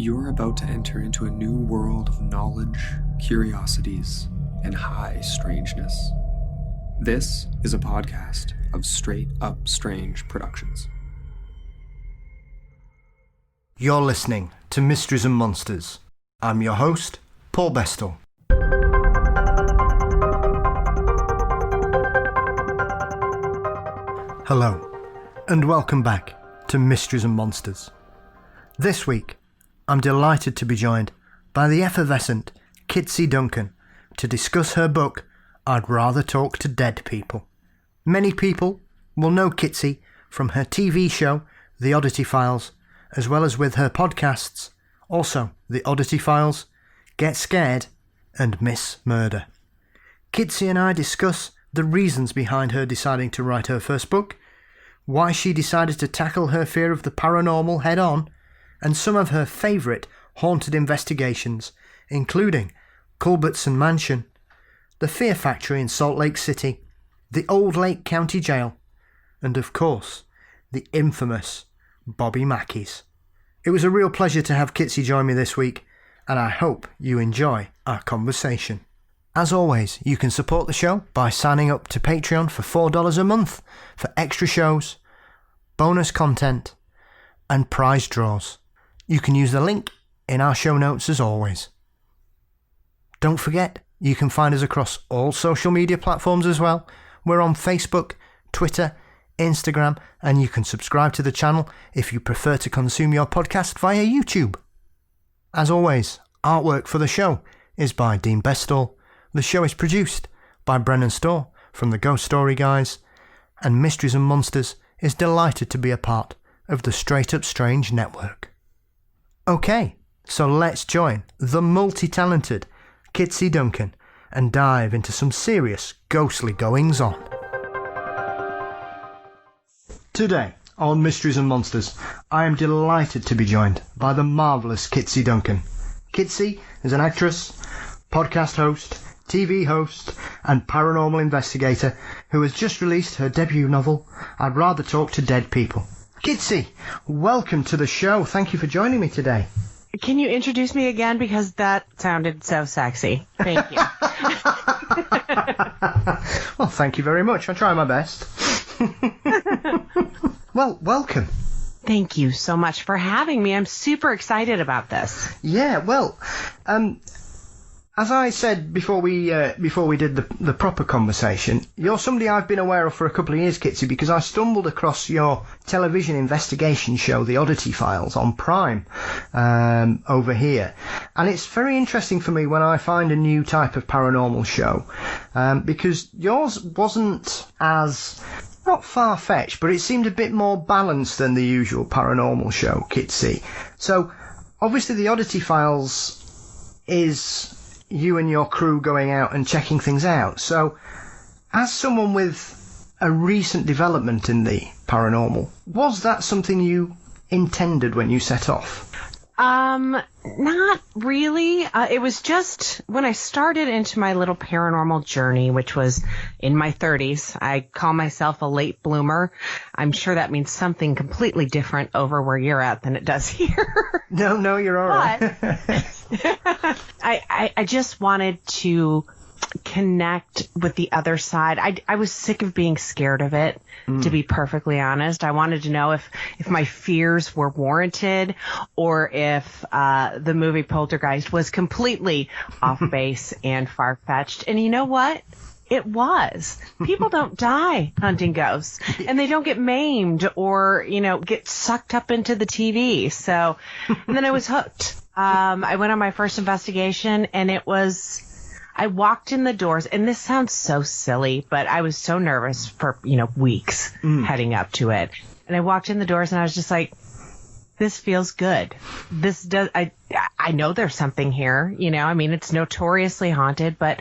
You're about to enter into a new world of knowledge, curiosities, and high strangeness. This is a podcast of Straight Up Strange Productions. You're listening to Mysteries and Monsters. I'm your host, Paul Bestall. Hello, and welcome back to Mysteries and Monsters. This week, I'm delighted to be joined by the effervescent Kitsie Duncan to discuss her book, I'd Rather Talk to Dead People. Many people will know Kitsy from her TV show, The Oddity Files, as well as with her podcasts, also The Oddity Files, Get Scared, and Miss Murder. Kitsy and I discuss the reasons behind her deciding to write her first book, why she decided to tackle her fear of the paranormal head-on, and some of her favourite haunted investigations, including Culbertson Mansion, the Fear Factory in Salt Lake City, the Old Lake County Jail, and of course, the infamous Bobby Mackey's. It was a real pleasure to have Kitsy join me this week, and I hope you enjoy our conversation. As always, you can support the show by signing up to Patreon for $4 a month for extra shows, bonus content, and prize draws. You can use the link in our show notes as always. Don't forget, you can find us across all social media platforms as well. We're on Facebook, Twitter, Instagram, and you can subscribe to the channel if you prefer to consume your podcast via YouTube. As always, artwork for the show is by Dean Bestall. The show is produced by Brennan Storr from the Ghost Story Guys, and Mysteries and Monsters is delighted to be a part of the Straight Up Strange network. Okay, so let's join the multi-talented Kitsie Duncan and dive into some serious ghostly goings-on. Today on Mysteries and Monsters, I am delighted to be joined by the marvellous Kitsie Duncan. Kitsy is an actress, podcast host, TV host, and paranormal investigator who has just released her debut novel, I'd Rather Talk to Dead People. Kitsy, welcome to the show. Thank you for joining me today. Can you introduce me again? Because that sounded so sexy. Thank you. Well, thank you very much. I try my best. Well, welcome. Thank you so much for having me. I'm super excited about this. Yeah, well, as I said before we did the proper conversation, you're somebody I've been aware of for a couple of years, Kitsy, because I stumbled across your television investigation show, The Oddity Files, on Prime over here. And it's very interesting for me when I find a new type of paranormal show, because yours wasn't as, not far-fetched, but it seemed a bit more balanced than the usual paranormal show, Kitsy. So, obviously The Oddity Files is you and your crew going out and checking things out. So, as someone with a recent development in the paranormal, was that something you intended when you set off? Not really. It was just when I started into my little paranormal journey, which was in my 30s. I call myself a late bloomer. I'm sure that means something completely different over where you're at than it does here. No, you're all right. I just wanted to connect with the other side. I was sick of being scared of it, to be perfectly honest. I wanted to know if my fears were warranted or if the movie Poltergeist was completely off base and far-fetched. And you know what? It was. People don't die hunting ghosts, and they don't get maimed or, get sucked up into the TV. So, and then I was hooked. I went on my first investigation, and I walked in the doors, and this sounds so silly, but I was so nervous for, weeks heading up to it. And I walked in the doors, and I was just like, this feels good. I know there's something here, it's notoriously haunted, but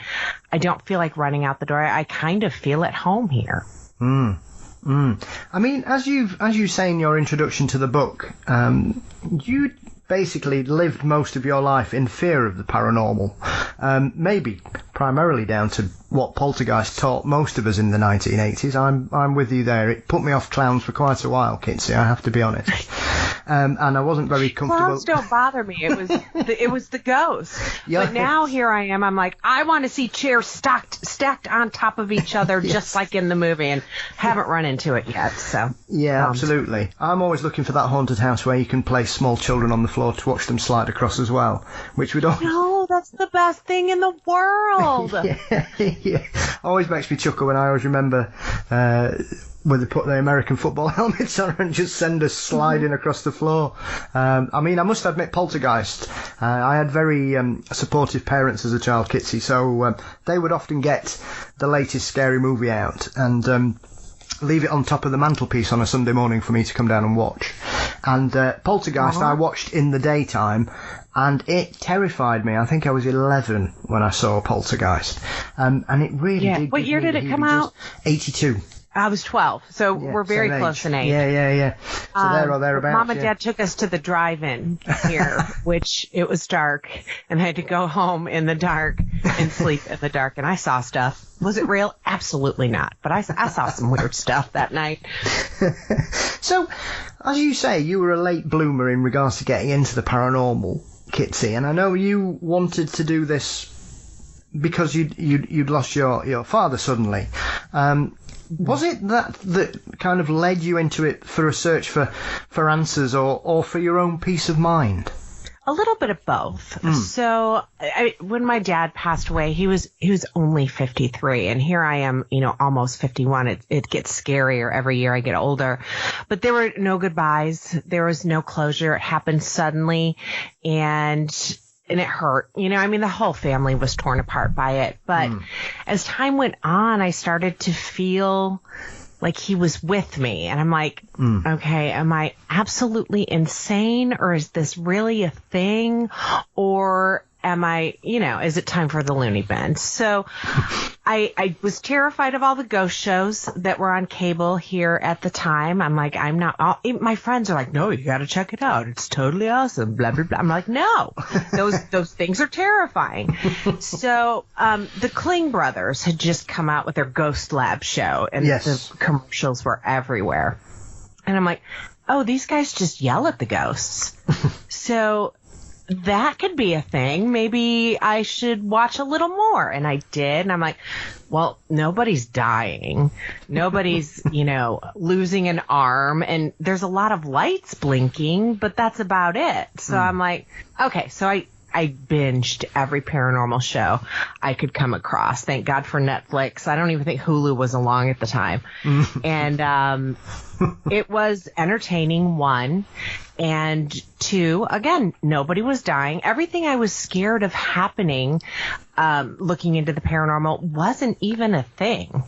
I don't feel like running out the door. I kind of feel at home here. I mean, as you say in your introduction to the book, you basically lived most of your life in fear of the paranormal, maybe primarily down to what Poltergeist taught most of us in the 1980s. I'm with you there. It put me off clowns for quite a while, Kitsy, I have to be honest. and I wasn't very comfortable. Clowns don't bother me. It was the ghost. Yeah. But now here I am. I'm like, I want to see chairs stacked on top of each other, just like in the movie, and haven't run into it yet. So yeah, absolutely. I'm always looking for that haunted house where you can place small children on the floor to watch them slide across as well, which we don't. No, that's the best thing in the world. Yeah. Always makes me chuckle when I always remember when they put the American football helmets on and just send us sliding across the floor. I mean, I must admit, Poltergeist, I had very supportive parents as a child, Kitsy, so they would often get the latest scary movie out and leave it on top of the mantelpiece on a Sunday morning for me to come down and watch. And Poltergeist I watched in the daytime, and it terrified me. I think I was 11 when I saw Poltergeist. And it really did. What year did it come out? 82. I was 12, so we're very close in age. Yeah. So there or thereabouts. Mom and Dad took us to the drive-in here, which it was dark, and I had to go home in the dark and sleep in the dark, and I saw stuff. Was it real? Absolutely not. But I saw some weird stuff that night. So, as you say, you were a late bloomer in regards to getting into the paranormal, Kitsy, and I know you wanted to do this because you'd lost your father suddenly. Was it that kind of led you into it for a search for answers or for your own peace of mind? A little bit of both. So when my dad passed away, he was only 53, and here I am, almost 51. It gets scarier every year I get older. But there were no goodbyes. There was no closure. It happened suddenly, and it hurt. The whole family was torn apart by it. But as time went on, I started to feel like he was with me. And I'm like, okay, am I absolutely insane, or is this really a thing? Or am I, is it time for the loony bin? So I was terrified of all the ghost shows that were on cable here at the time. I'm like, my friends are like, no, you got to check it out. It's totally awesome, blah, blah, blah. I'm like, no, those things are terrifying. So the Kling brothers had just come out with their Ghost Lab show, and the commercials were everywhere. And I'm like, oh, these guys just yell at the ghosts. So that could be a thing. Maybe I should watch a little more. And I did. And I'm like, well, nobody's dying. Nobody's, losing an arm. And there's a lot of lights blinking, but that's about it. So I'm like, okay. So I binged every paranormal show I could come across. Thank God for Netflix. I don't even think Hulu was along at the time. And it was entertaining, one. And two, again, nobody was dying. Everything I was scared of happening, looking into the paranormal, wasn't even a thing.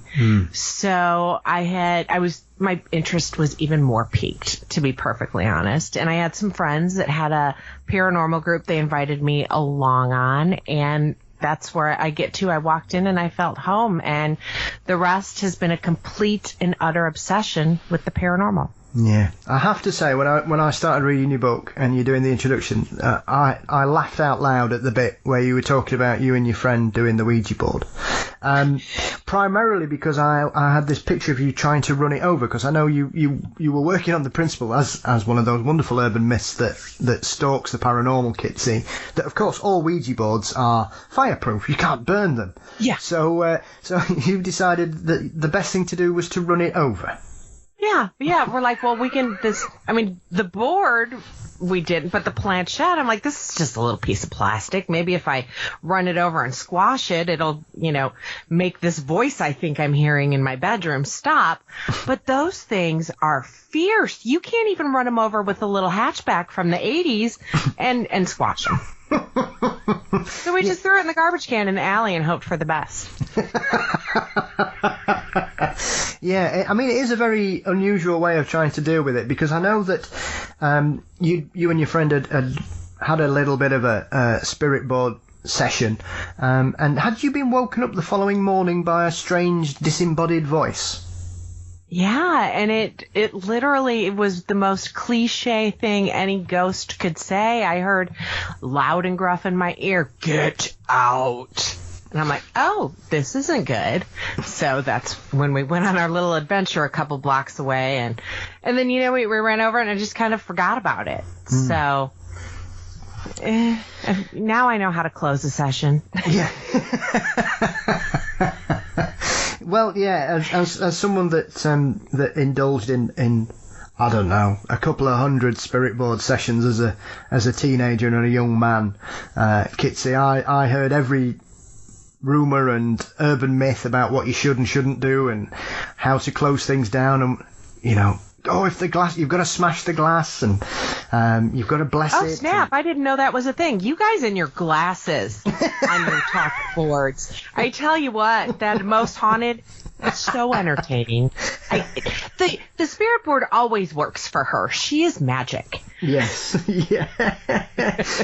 So my interest was even more piqued, to be perfectly honest. And I had some friends that had a paranormal group they invited me along on, and that's where I walked in and I felt home, and the rest has been a complete and utter obsession with the paranormal. Yeah, I have to say, when I started reading your book and you're doing the introduction, I laughed out loud at the bit where you were talking about you and your friend doing the Ouija board. Primarily because I had this picture of you trying to run it over, because I know you were working on the principle as one of those wonderful urban myths that stalks the paranormal, Kitsy, that of course all Ouija boards are fireproof. You can't burn them. Yeah. So you decided that the best thing to do was to run it over. Yeah. We're like, well, the board we didn't, but the planchette, I'm like, this is just a little piece of plastic. Maybe if I run it over and squash it, it'll, make this voice I think I'm hearing in my bedroom stop. But those things are fierce. You can't even run them over with a little hatchback from the 80s and squash them. So we just threw it in the garbage can in the alley and hoped for the best. Yeah, it is a very unusual way of trying to deal with it, because I know that you and your friend had a little bit of a spirit board session, and had you been woken up the following morning by a strange disembodied voice? Yeah, and it literally was the most cliche thing any ghost could say. I heard loud and gruff in my ear, "Get out." And I'm like, oh, this isn't good. So that's when we went on our little adventure a couple blocks away. And then, we ran over and I just kind of forgot about it. So now I know how to close a session. Yeah. Well, yeah, as someone that indulged in I don't know, a couple of hundred spirit board sessions as a teenager and a young man, Kitsy, I heard every rumour and urban myth about what you should and shouldn't do and how to close things down, and if the glass, you've got to smash the glass, and you've got to bless it. Oh, snap. I didn't know that was a thing. You guys and your glasses on your talk boards. I tell you what, that most haunted, it's so entertaining. The spirit board always works for her. She is magic. Yes. Yeah.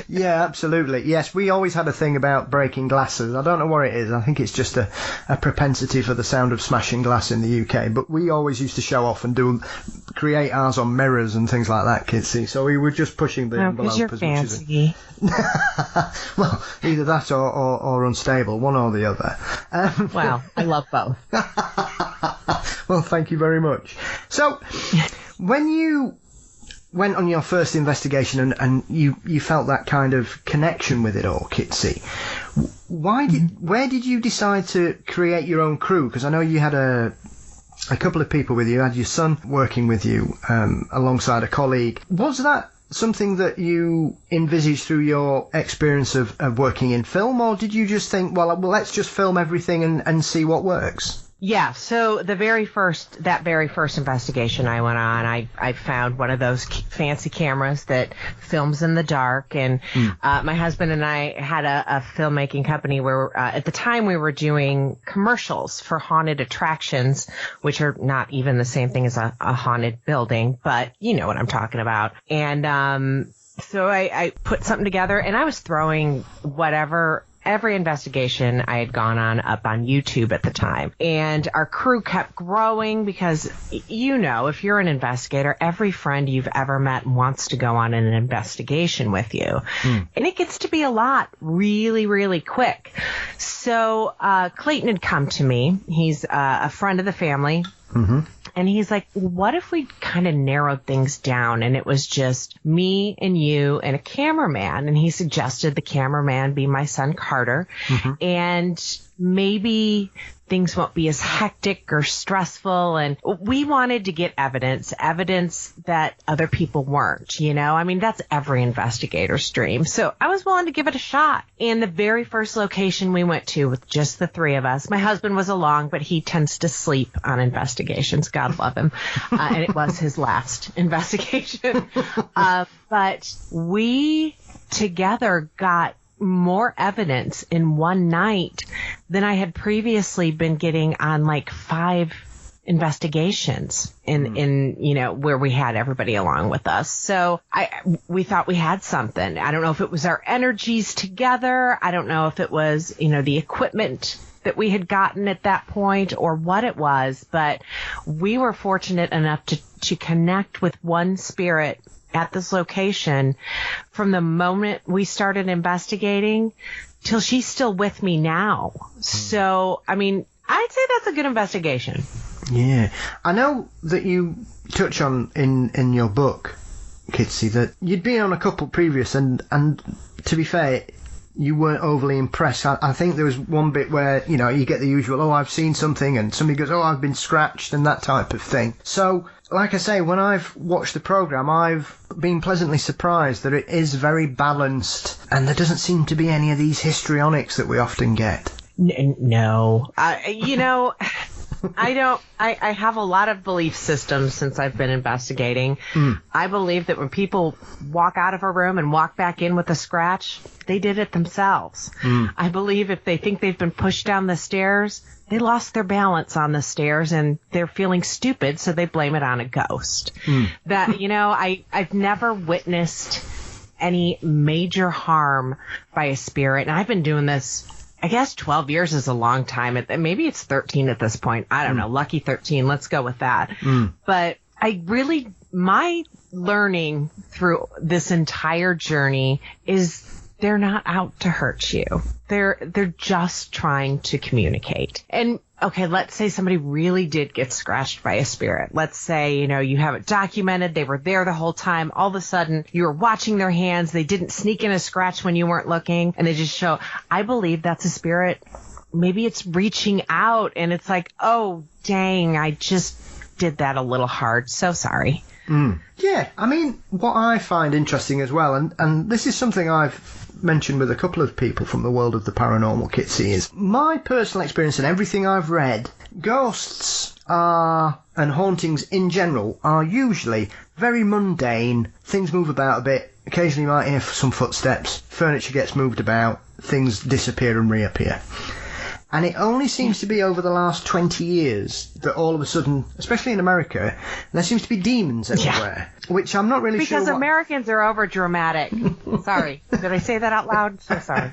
Yeah, absolutely. Yes, we always had a thing about breaking glasses. I don't know what it is. I think it's just a propensity for the sound of smashing glass in the UK. But we always used to show off and create ours on mirrors and things like that, Kitsy. So we were just pushing the envelope you're as fancy. Much as well, either that or unstable, one or the other. Well, I love both. Well, thank you very much. So, when you went on your first investigation and you felt that kind of connection with it all, Kitsy, where did you decide to create your own crew? Because I know you had a couple of people with you. You had your son working with you alongside a colleague. Was that something that you envisaged through your experience of working in film, or did you just think, well, let's just film everything and see what works? Yeah, so that very first investigation I went on, I found one of those fancy cameras that films in the dark, and my husband and I had a filmmaking company where at the time we were doing commercials for haunted attractions, which are not even the same thing as a haunted building, but you know what I'm talking about. And so I put something together, and I was throwing every investigation I had gone on up on YouTube at the time. And our crew kept growing because, if you're an investigator, every friend you've ever met wants to go on an investigation with you. And it gets to be a lot really, really quick. So Clayton had come to me. He's a friend of the family. Mm-hmm. And he's like, what if we kind of narrowed things down and it was just me and you and a cameraman? And he suggested the cameraman be my son Carter. Mm-hmm. And maybe things won't be as hectic or stressful. And we wanted to get evidence that other people weren't, I mean, that's every investigator's dream. So I was willing to give it a shot. And the very first location we went to with just the three of us, my husband was along, but he tends to sleep on investigations. God love him. And it was his last investigation. But we together got more evidence in one night than I had previously been getting on like 5 investigations in where we had everybody along with us. So we thought we had something. I don't know if it was our energies together. I don't know if it was, the equipment that we had gotten at that point or what it was, but we were fortunate enough to connect with one spirit at this location from the moment we started investigating till she's still with me now. So, I mean, I'd say that's a good investigation. Yeah. I know that you touch on in your book, Kitsy, that you'd been on a couple previous and to be fair, you weren't overly impressed. I think there was one bit where, you get the usual, I've seen something, and somebody goes, I've been scratched, and that type of thing. So, like I say, when I've watched the programme, I've been pleasantly surprised that it is very balanced, and there doesn't seem to be any of these histrionics that we often get. No. I have a lot of belief systems since I've been investigating. I believe that when people walk out of a room and walk back in with a scratch, they did it themselves. I believe if they think they've been pushed down the stairs, they lost their balance on the stairs and they're feeling stupid, so they blame it on a ghost. That, I've never witnessed any major harm by a spirit. And I've been doing this, I guess 12 years is a long time. Maybe it's 13 at this point. I don't know. Lucky 13. Let's go with that. But my learning through this entire journey is they're not out to hurt you. They're just trying to communicate. And okay, let's say somebody really did get scratched by a spirit. Let's say, you have it documented. They were there the whole time. All of a sudden, you were watching their hands. They didn't sneak in a scratch when you weren't looking. And they just show, I believe that's a spirit. Maybe it's reaching out and it's like, oh, dang, I just did that a little hard. So sorry. Yeah, I mean, what I find interesting as well, and this is something I've mentioned with a couple of people from the world of the paranormal, Kitsy, is my personal experience and everything I've read, ghosts are, and hauntings in general, are usually very mundane. Things move about a bit. Occasionally you might hear some footsteps, furniture gets moved about, things disappear and reappear. And it only seems to be over the last 20 years that all of a sudden, especially in America, there seems to be demons everywhere, which I'm not really sure. Because Americans are over dramatic. Sorry. Did I say that out loud? So sorry.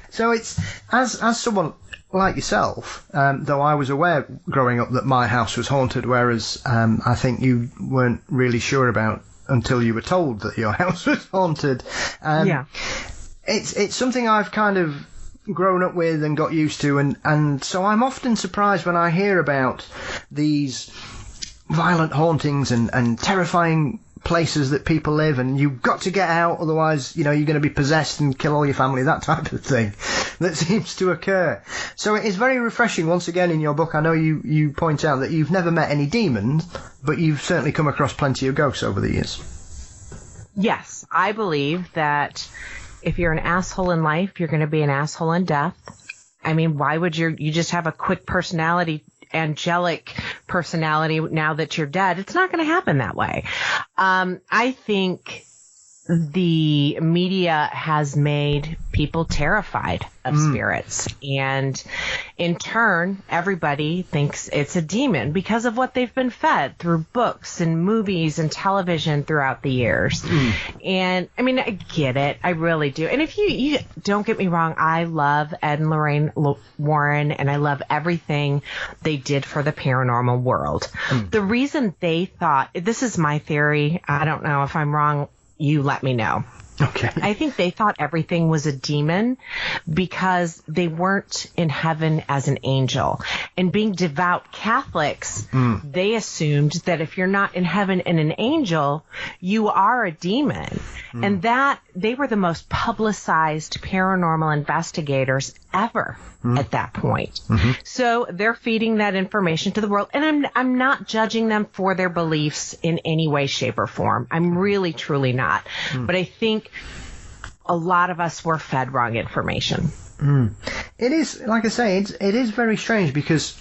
So it's, as someone like yourself, though I was aware growing up that my house was haunted, whereas I think you weren't really sure about until you were told that your house was haunted. It's something I've kind of grown up with and got used to, and so I'm often surprised when I hear about these violent hauntings and terrifying places that people live, and you've got to get out, otherwise you're going to be possessed and kill all your family, that type of thing that seems to occur. So it is very refreshing. Once again, in your book, I know you point out that you've never met any demons, but you've certainly come across plenty of ghosts over the years. Yes, I believe that if you're an asshole in life, you're going to be an asshole in death. I mean, why would you just have a quick personality, angelic personality now that you're dead? It's not going to happen that way. I think the media has made people terrified of spirits, and in turn, everybody thinks it's a demon because of what they've been fed through books and movies and television throughout the years. And I mean, I get it. I really do. And if you don't get me wrong, I love Ed and Lorraine Warren, and I love everything they did for the paranormal world. The reason they thought, this is my theory, I don't know if I'm wrong, you let me know. Okay. I think they thought everything was a demon because they weren't in heaven as an angel. And being devout Catholics, they assumed that if you're not in heaven and an angel, you are a demon. And that they were the most publicized paranormal investigators ever at that point. So they're feeding that information to the world. And I'm not judging them for their beliefs in any way, shape, or form. I'm really, truly not. But I think a lot of us were fed wrong information. It is, like I say, it is very strange because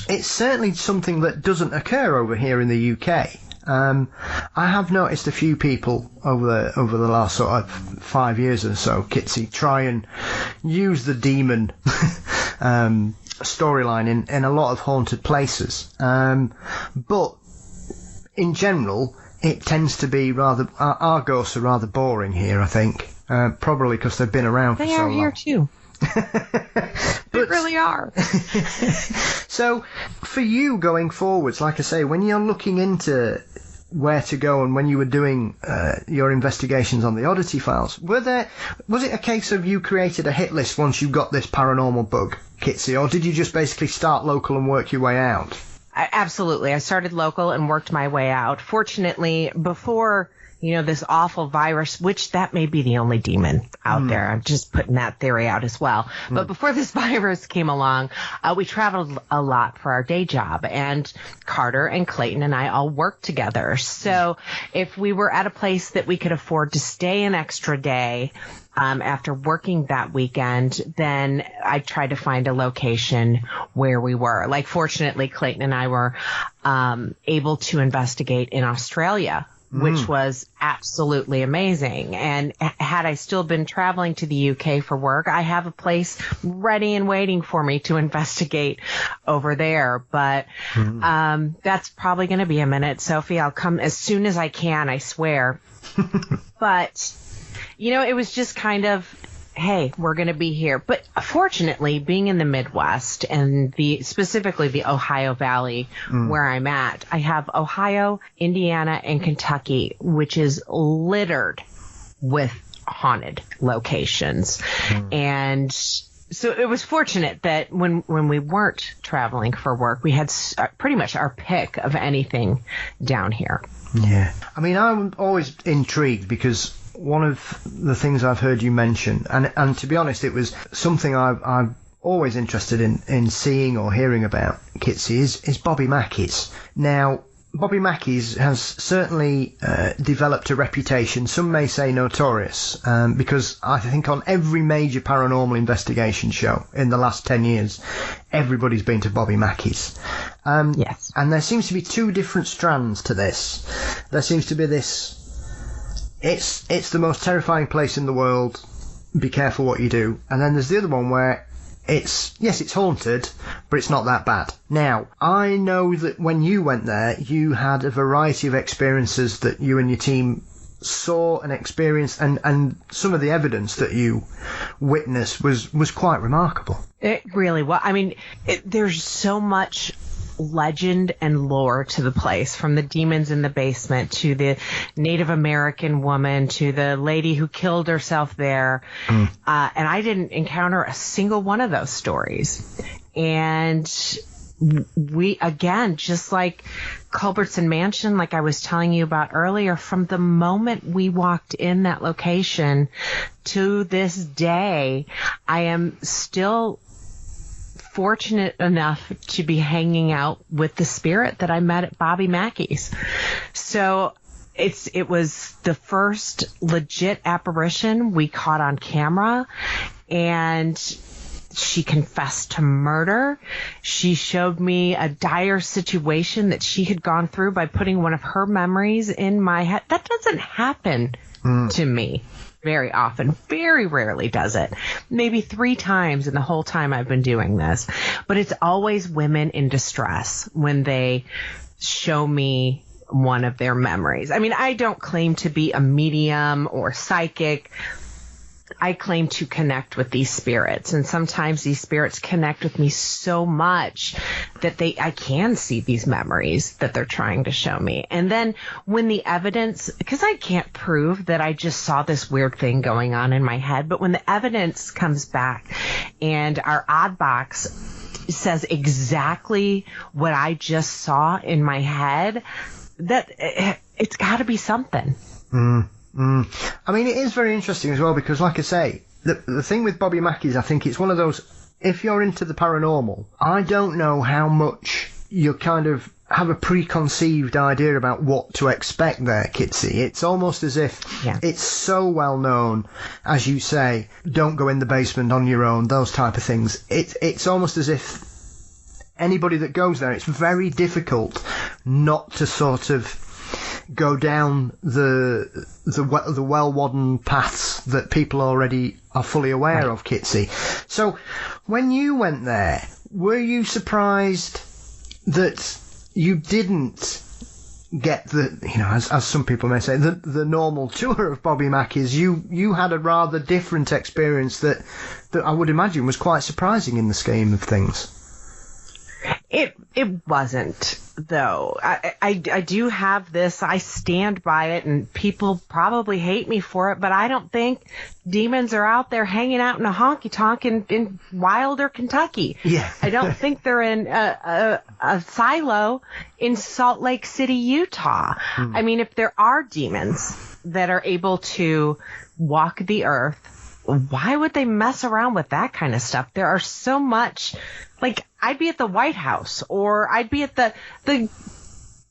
it's certainly something that doesn't occur over here in the UK. I have noticed a few people over the last sort of 5 years or so, Kitsy, try and use the demon storyline in a lot of haunted places. But in general, it tends to be rather, our ghosts are rather boring here, I think. Probably because they've been around for so long. They are here too. They really are. So, for you going forwards, like I say, when you're looking into where to go and when you were doing your investigations on the Oddity Files, was it a case of you created a hit list once you got this paranormal bug, Kitsy, or did you just basically start local and work your way out? Absolutely. I started local and worked my way out. Fortunately, before this awful virus, which that may be the only demon out there. I'm just putting that theory out as well. But before this virus came along, we traveled a lot for our day job, and Carter and Clayton and I all worked together. So if we were at a place that we could afford to stay an extra day, after working that weekend, then I tried to find a location where we were. Like, fortunately, Clayton and I were able to investigate in Australia, which was absolutely amazing. And had I still been traveling to the UK for work, I have a place ready and waiting for me to investigate over there. But that's probably going to be a minute, Sophie. I'll come as soon as I can, I swear. But, it was just kind of, hey, we're going to be here. But fortunately, being in the Midwest and specifically the Ohio Valley where I'm at, I have Ohio, Indiana, and Kentucky, which is littered with haunted locations. And so it was fortunate that when we weren't traveling for work, we had pretty much our pick of anything down here. Yeah. I mean, I'm always intrigued because one of the things I've heard you mention, and to be honest, it was something I'm always interested in seeing or hearing about, Kitsy, is Bobby Mackey's. Now, Bobby Mackey's has certainly developed a reputation, some may say notorious, because I think on every major paranormal investigation show in the last 10 years, everybody's been to Bobby Mackey's. Yes. And there seems to be two different strands to this. There seems to be this, it's the most terrifying place in the world, be careful what you do. And then there's the other one where it's haunted, but it's not that bad. Now, I know that when you went there, you had a variety of experiences that you and your team saw and experienced, and some of the evidence that you witnessed was quite remarkable. It really was. I mean, there's so much legend and lore to the place, from the demons in the basement to the Native American woman to the lady who killed herself there. And I didn't encounter a single one of those stories. And we, again, just like Culbertson Mansion, like I was telling you about earlier, from the moment we walked in that location to this day, I am still fortunate enough to be hanging out with the spirit that I met at Bobby Mackey's. So it was the first legit apparition we caught on camera, and she confessed to murder. She showed me a dire situation that she had gone through by putting one of her memories in my head. That doesn't happen to me very often. Very rarely does it. Maybe 3 times in the whole time I've been doing this. But it's always women in distress when they show me one of their memories. I mean, I don't claim to be a medium or psychic. I claim to connect with these spirits, and sometimes these spirits connect with me so much that I can see these memories that they're trying to show me. And then when the evidence, because I can't prove that I just saw this weird thing going on in my head, but when the evidence comes back and our odd box says exactly what I just saw in my head, that it's got to be something. I mean, it is very interesting as well because, like I say, the thing with Bobby Mackey's, I think it's one of those, if you're into the paranormal, I don't know how much you kind of have a preconceived idea about what to expect there, Kitsy. It's almost as if it's so well known, as you say, don't go in the basement on your own, those type of things. It's almost as if anybody that goes there, it's very difficult not to sort of go down the well-wadden paths that people already are fully aware of, Kitsy. So, when you went there, were you surprised that you didn't get the, as some people may say, the normal tour of Bobby Mackey's? You had a rather different experience that I would imagine was quite surprising in the scheme of things. It wasn't, though. I do have this. I stand by it, and people probably hate me for it, but I don't think demons are out there hanging out in a honky-tonk in Wilder, Kentucky. Yeah. I don't think they're in a silo in Salt Lake City, Utah. I mean, if there are demons that are able to walk the earth, why would they mess around with that kind of stuff? There are so much, like, I'd be at the White House, or I'd be at the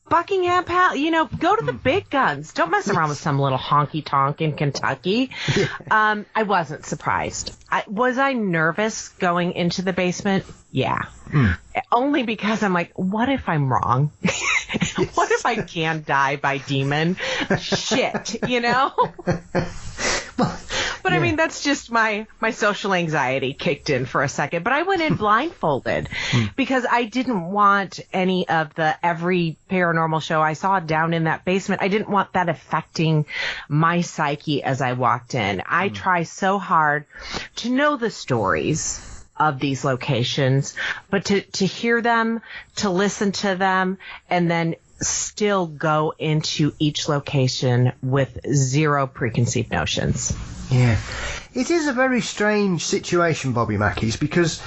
Buckingham Palace. Go to the big guns. Don't mess around with some little honky tonk in Kentucky. I wasn't surprised. Was I nervous going into the basement? Yeah. Only because I'm like, what if I'm wrong? What if I can die by demon? Shit, But I mean, that's just my social anxiety kicked in for a second. But I went in blindfolded because I didn't want any of every paranormal show I saw down in that basement. I didn't want that affecting my psyche as I walked in. I try so hard to know the stories of these locations, but to hear them, to listen to them, and then still go into each location with zero preconceived notions. Yeah. It is a very strange situation, Bobby Mackey's, because,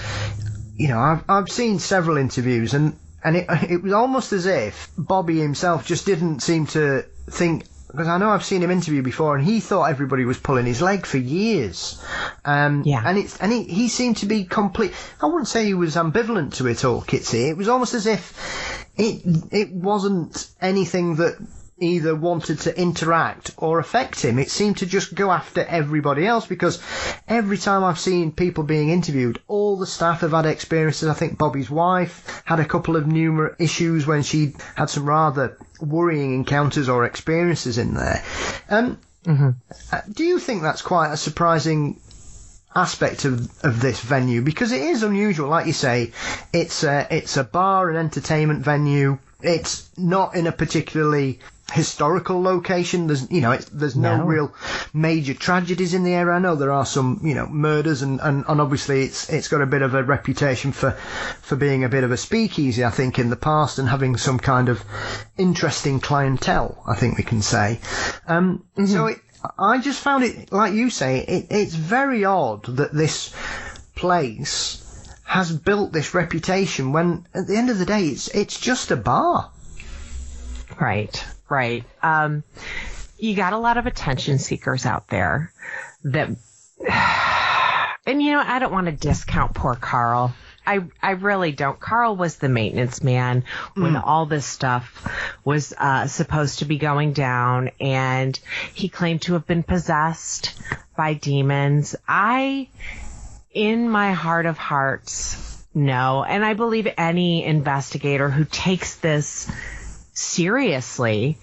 I've seen several interviews and it was almost as if Bobby himself just didn't seem to think, because I know I've seen him interview before, and he thought everybody was pulling his leg for years. And he seemed to be I wouldn't say he was ambivalent to it all, Kitsy. It was almost as if it wasn't anything that either wanted to interact or affect him. It seemed to just go after everybody else, because every time I've seen people being interviewed, all the staff have had experiences. I think Bobby's wife had a couple of numerous issues when she had some rather worrying encounters or experiences in there. Do you think that's quite a surprising aspect of this venue? Because it is unusual, like you say. It's a bar and entertainment venue. It's not in a particularly historical location. There's no real major tragedies in the area. I know there are some, murders and obviously it's got a bit of a reputation for being a bit of a speakeasy, I think, in the past, and having some kind of interesting clientele, I think we can say. So I just found it, like you say, it's very odd that this place has built this reputation when at the end of the day it's just a bar. Right. You got a lot of attention seekers out there that, and I don't want to discount poor Carl. I really don't. Carl was the maintenance man when all this stuff was supposed to be going down, and he claimed to have been possessed by demons. In my heart of hearts, no. And I believe any investigator who takes this seriously,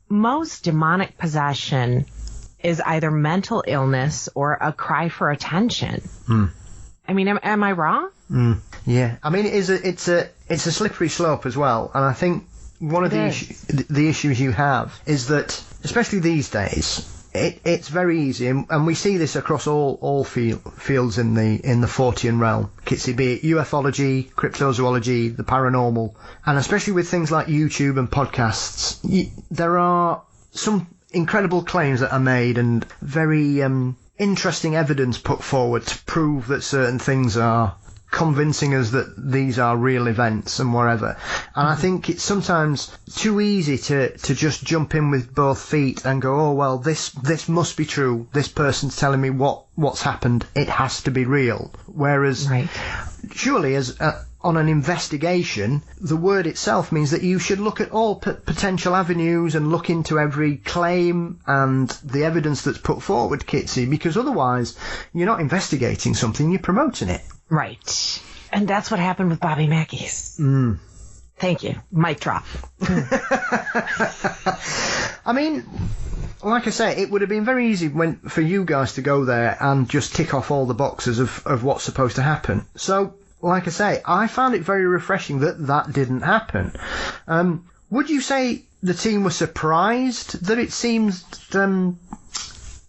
most demonic possession is either mental illness or a cry for attention. I mean, am I wrong? Yeah. I mean, it's a slippery slope as well. And I think one of the issues you have is that, especially these days, it's very easy, and we see this across all fields in the Fortean realm, Kitsy, be it ufology, cryptozoology, the paranormal, and especially with things like YouTube and podcasts, there are some incredible claims that are made and very interesting evidence put forward to prove that certain things are convincing us that these are real events and whatever. And I think it's sometimes too easy to just jump in with both feet and go, oh, well, this must be true. This person's telling me what's happened. It has to be real. Whereas surely as on an investigation, the word itself means that you should look at all potential avenues and look into every claim and the evidence that's put forward, Kitsy, because otherwise you're not investigating something, you're promoting it. Right. And that's what happened with Bobby Mackey's. Thank you. Mic drop. I mean, like I say, it would have been very easy for you guys to go there and just tick off all the boxes of what's supposed to happen. So, like I say, I found it very refreshing that didn't happen. Would you say the team was surprised that it seemed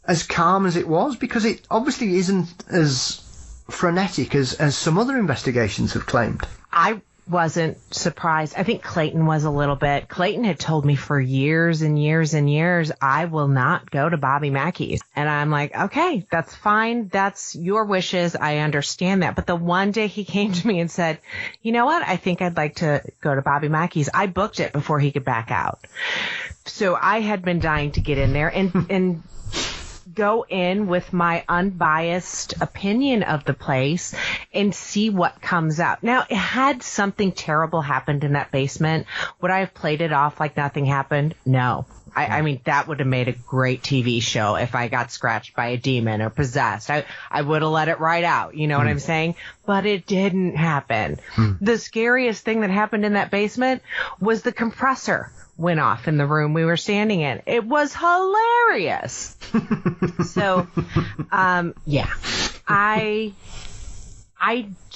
as calm as it was? Because it obviously isn't as frenetic as some other investigations have claimed. I wasn't surprised. I think Clayton was a little bit. Clayton had told me for years and years and years, I will not go to Bobby Mackey's. And I'm like, okay, that's fine. That's your wishes. I understand that. But the one day he came to me and said, you know what? I think I'd like to go to Bobby Mackey's. I booked it before he could back out. So I had been dying to get in there and go in with my unbiased opinion of the place and see what comes out. Now, had something terrible happened in that basement, would I have played it off like nothing happened? No. I mean, that would have made a great TV show if I got scratched by a demon or possessed. I would have let it right out. You know what I'm saying? But it didn't happen. The scariest thing that happened in that basement was the compressor went off in the room we were standing in. It was hilarious. So, yeah, I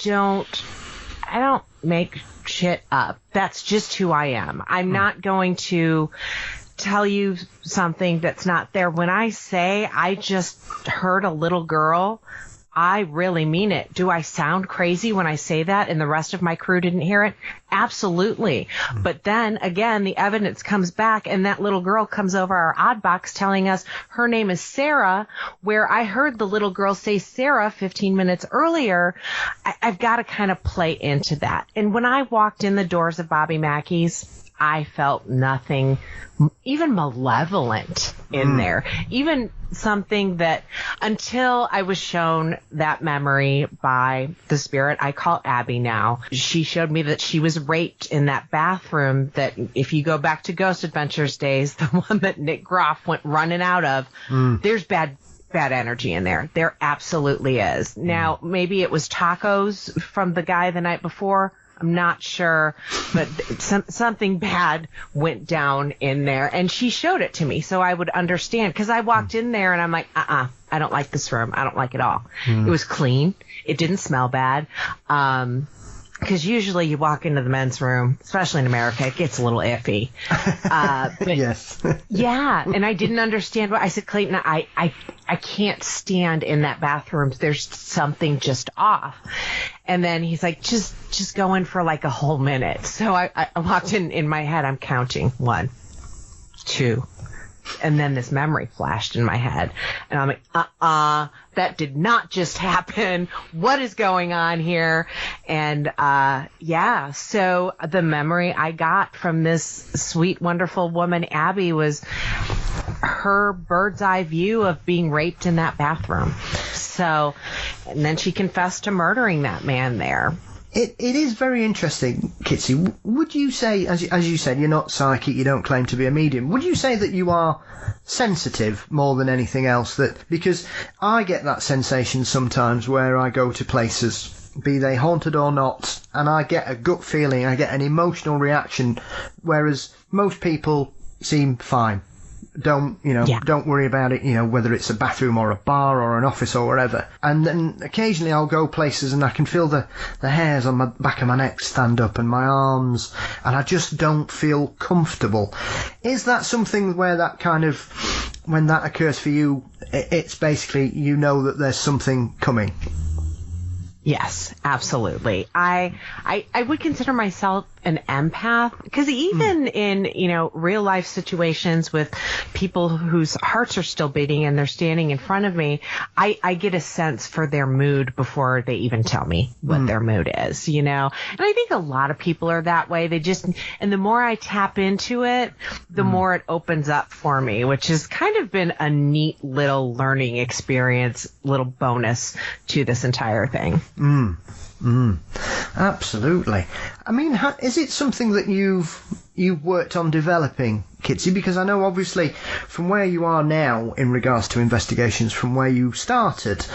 don't make shit up. That's just who I am. I'm not going to tell you something that's not there. When I say I just heard a little girl I really mean it. Do I sound crazy when I say that and the rest of my crew didn't hear it? Absolutely. But then again, the evidence comes back and that little girl comes over our odd box telling us her name is Sarah, where I heard the little girl say Sarah 15 minutes earlier. I've got to kind of play into that. And when I walked in the doors of Bobby Mackey's, I felt nothing even malevolent in there, even something that until I was shown that memory by the spirit I call Abby now. She showed me that she was raped in that bathroom that if you go back to Ghost Adventures days, the one that Nick Groff went running out of, there's bad energy in there. There absolutely is. Now, maybe it was tacos from the guy the night before. I'm not sure, but something bad went down in there, and she showed it to me so I would understand, because I walked in there and I'm like, I don't like this room. I don't like it all. It was clean. It didn't smell bad. Because usually you walk into the men's room, especially in America, it gets a little iffy. But yes. Yeah, and I didn't understand what I said, Clayton. I can't stand in that bathroom. There's something just off. And then he's like, just go in for like a whole minute. So I walked in my head. I'm counting 1, 2. And then this memory flashed in my head. And I'm like, that did not just happen. What is going on here? And, so the memory I got from this sweet, wonderful woman, Abby, was her bird's eye view of being raped in that bathroom. So, and then she confessed to murdering that man there. It is very interesting, Kitsy. Would you say, as you said, you're not psychic, you don't claim to be a medium. Would you say that you are sensitive more than anything else? Because I get that sensation sometimes where I go to places, be they haunted or not, and I get a gut feeling, I get an emotional reaction, whereas most people seem fine. Don't worry about it, whether it's a bathroom or a bar or an office or wherever. And then occasionally I'll go places and I can feel the hairs on the back of my neck stand up and my arms, and I just don't feel comfortable. Is that something where that kind of, when that occurs for you, it's basically, that there's something coming? Yes, absolutely. I would consider myself an empath, because even in, real life situations with people whose hearts are still beating and they're standing in front of me, I get a sense for their mood before they even tell me what their mood is, And I think a lot of people are that way. And the more I tap into it, the more it opens up for me, which has kind of been a neat little learning experience, little bonus to this entire thing. Absolutely. I mean, is it something that you've worked on developing, Kitsy? Because I know obviously from where you are now in regards to investigations, from where you started,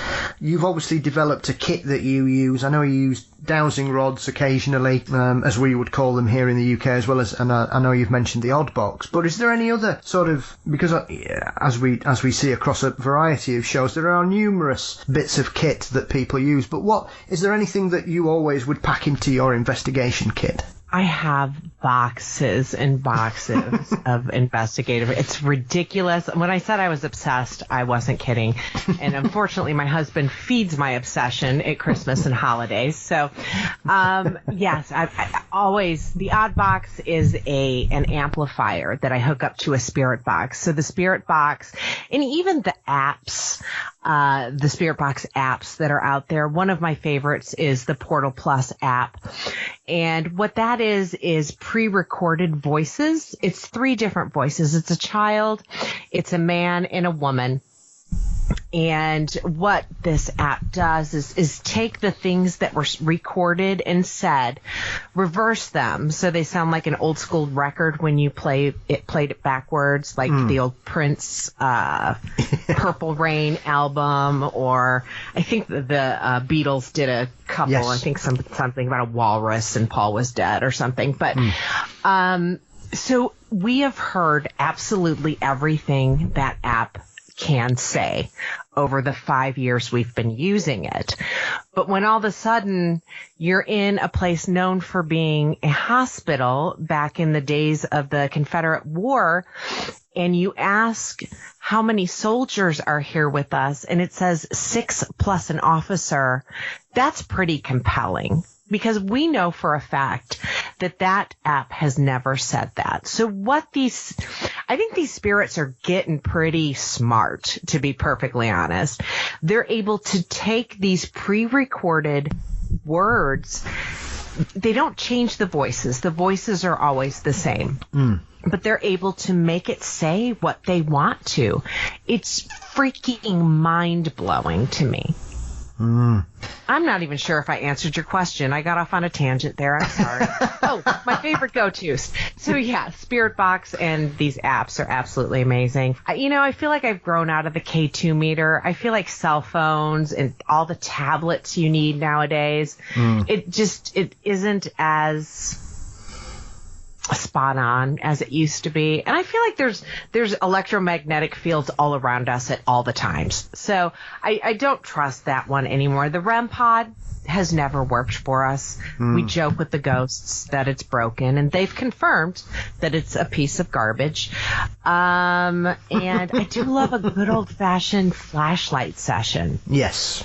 you've obviously developed a kit that you use. I know you use dowsing rods occasionally, as we would call them here in the UK, as well as, and I know you've mentioned the odd box, but is there any other sort of, because as we see across a variety of shows, there are numerous bits of kit that people use, but is there anything that you always would pack into your investigation kit? I have boxes and boxes of investigative. It's ridiculous. When I said I was obsessed, I wasn't kidding. And unfortunately, my husband feeds my obsession at Christmas and holidays. So, yes, I always, the odd box is an amplifier that I hook up to a spirit box. So the spirit box, and even the apps, the Spirit Box apps that are out there. One of my favorites is the Portal Plus app. And what that is pre-recorded voices. It's 3 different voices. It's a child, it's a man, and a woman. And what this app does is take the things that were recorded and said, reverse them so they sound like an old school record when you played it backwards, like the old Prince Purple Rain album, or I think the Beatles did a couple. Yes. I think something about a walrus and Paul was dead or something. But so we have heard absolutely everything that app can say over the 5 years we've been using it. But when all of a sudden you're in a place known for being a hospital back in the days of the Confederate War, and you ask how many soldiers are here with us, and it says 6 plus an officer, that's pretty compelling. Because we know for a fact that app has never said that. So I think these spirits are getting pretty smart, to be perfectly honest. They're able to take these pre-recorded words. They don't change the voices. The voices are always the same. But they're able to make it say what they want to. It's freaking mind-blowing to me. I'm not even sure if I answered your question. I got off on a tangent there. I'm sorry. Oh, my favorite go-tos. So yeah, Spirit Box and these apps are absolutely amazing. I feel like I've grown out of the K2 meter. I feel like cell phones and all the tablets you need nowadays, it isn't as spot on as it used to be. And I feel like there's electromagnetic fields all around us at all the times. So I don't trust that one anymore. The REM pod has never worked for us. We joke with the ghosts that it's broken, and they've confirmed that it's a piece of garbage. And I do love a good old-fashioned flashlight session. Yes.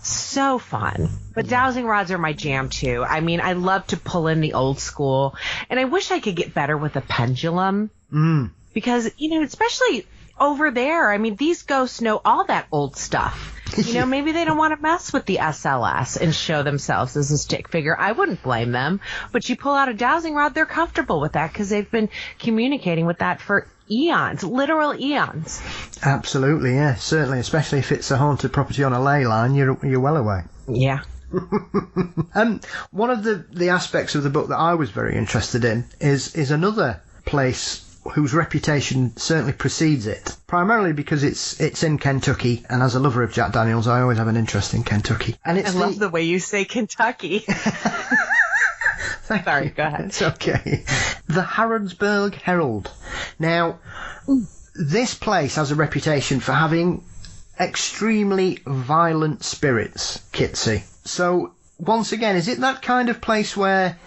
So fun. But dowsing rods are my jam too. I mean, I love to pull in the old school, and I wish I could get better with a pendulum. Because, especially over there, I mean, these ghosts know all that old stuff. Maybe they don't want to mess with the SLS and show themselves as a stick figure. I wouldn't blame them. But you pull out a dowsing rod, they're comfortable with that because they've been communicating with that for eons, literal eons. Absolutely, yeah, certainly, especially if it's a haunted property on a ley line, you're well away. Yeah. One of the aspects of the book that I was very interested in is another place whose reputation certainly precedes it, primarily because it's in Kentucky, and as a lover of Jack Daniels, I always have an interest in Kentucky. And I love the way you say Kentucky. Sorry, go ahead. It's okay. The Harrensburg Herald. Now, this place has a reputation for having extremely violent spirits, Kitsy. So, once again, is it that kind of place where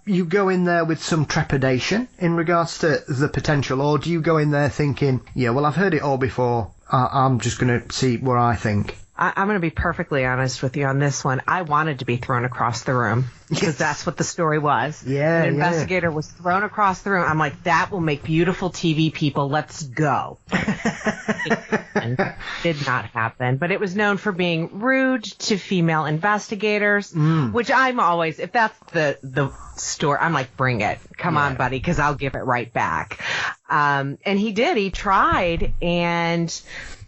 you go in there with some trepidation in regards to the potential, or do you go in there thinking, yeah, well, I've heard it all before, I'm just going to see what I think? I'm going to be perfectly honest with you on this one. I wanted to be thrown across the room because that's what the story was. Yeah, An investigator was thrown across the room. I'm like, that will make beautiful TV, people. Let's go. It did not happen. But it was known for being rude to female investigators, which I'm always, if that's the story, I'm like, bring it. Come on, buddy, because I'll give it right back. And he did. He tried. And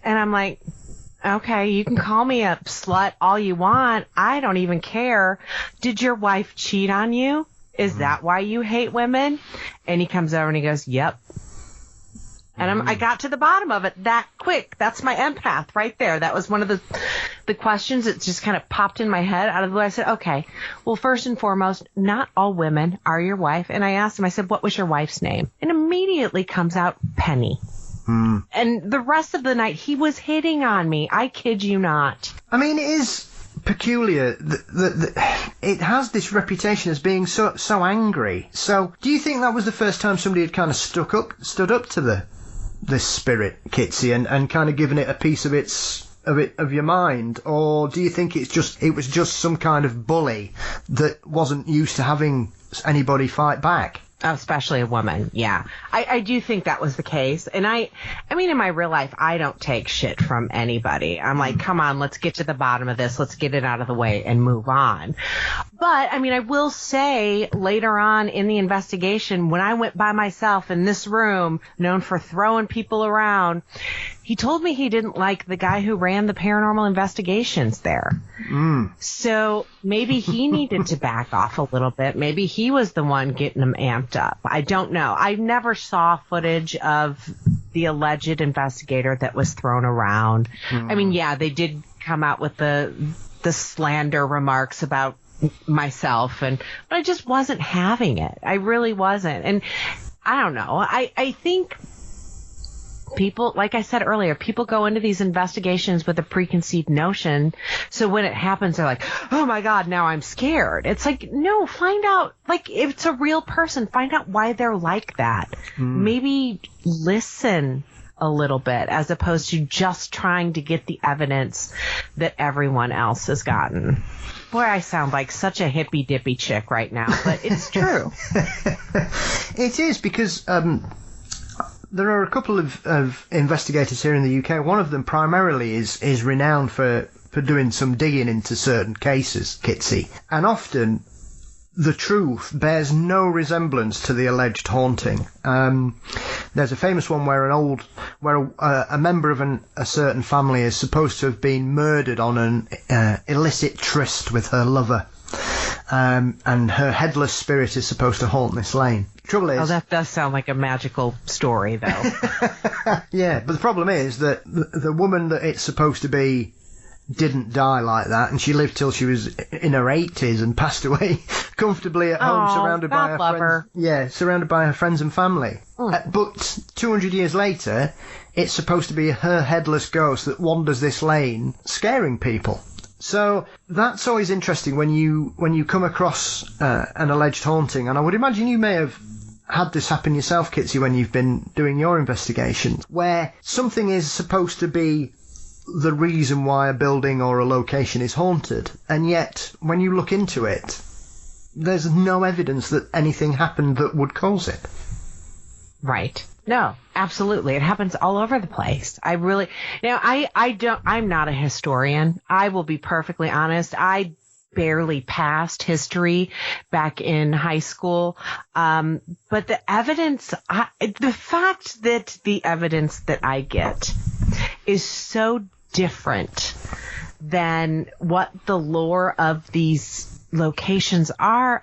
I'm like, okay, you can call me a slut all you want. I don't even care. Did your wife cheat on you? Is that why you hate women? And he comes over and he goes, yep. And I got to the bottom of it that quick. That's my empath right there. That was one of the questions that just kind of popped in my head out of the blue. I said, okay, well, first and foremost, not all women are your wife. And I asked him, I said, what was your wife's name? And immediately comes out Penny. And the rest of the night, he was hitting on me. I kid you not. I mean, it is peculiar that it has this reputation as being so angry. So, do you think that was the first time somebody had kind of stood up to this spirit, Kitsy, and kind of given it a piece of your mind, or do you think it was just some kind of bully that wasn't used to having anybody fight back? Especially a woman, yeah. I do think that was the case. And I mean, in my real life, I don't take shit from anybody. I'm like, come on, let's get to the bottom of this. Let's get it out of the way and move on. But, I mean, I will say later on in the investigation, when I went by myself in this room, known for throwing people around, he told me he didn't like the guy who ran the paranormal investigations there. So maybe he needed to back off a little bit. Maybe he was the one getting him amped up. I don't know. I never saw footage of the alleged investigator that was thrown around. I mean, yeah, they did come out with the slander remarks about myself, but I just wasn't having it. I really wasn't. And I don't know. I think People, like I said earlier, people go into these investigations with a preconceived notion. So when it happens, they're like, oh my God, now I'm scared. It's like, no, find out, like, if it's a real person, find out why they're like that. Maybe listen a little bit as opposed to just trying to get the evidence that everyone else has gotten. Boy, I sound like such a hippy-dippy chick right now, but it's true. It is, because there are a couple of investigators here in the UK. One of them primarily is renowned for doing some digging into certain cases, Kitsy. And often the truth bears no resemblance to the alleged haunting. There's a famous one where a member of a certain family is supposed to have been murdered on an illicit tryst with her lover. And her headless spirit is supposed to haunt this lane. Trouble is, that does sound like a magical story, though. Yeah, but the problem is that the woman that it's supposed to be didn't die like that, and she lived till she was in her 80s and passed away comfortably at home, surrounded by her friends. Yeah, surrounded by her friends and family. But 200 years later, it's supposed to be her headless ghost that wanders this lane, scaring people. So that's always interesting when you come across an alleged haunting, and I would imagine you may have had this happen yourself, Kitsy, when you've been doing your investigations, where something is supposed to be the reason why a building or a location is haunted, and yet when you look into it, there's no evidence that anything happened that would cause it. Right. No, absolutely. It happens all over the place. I'm not a historian. I will be perfectly honest. I barely passed history back in high school. But the evidence, the fact that the evidence that I get is so different than what the lore of these locations are,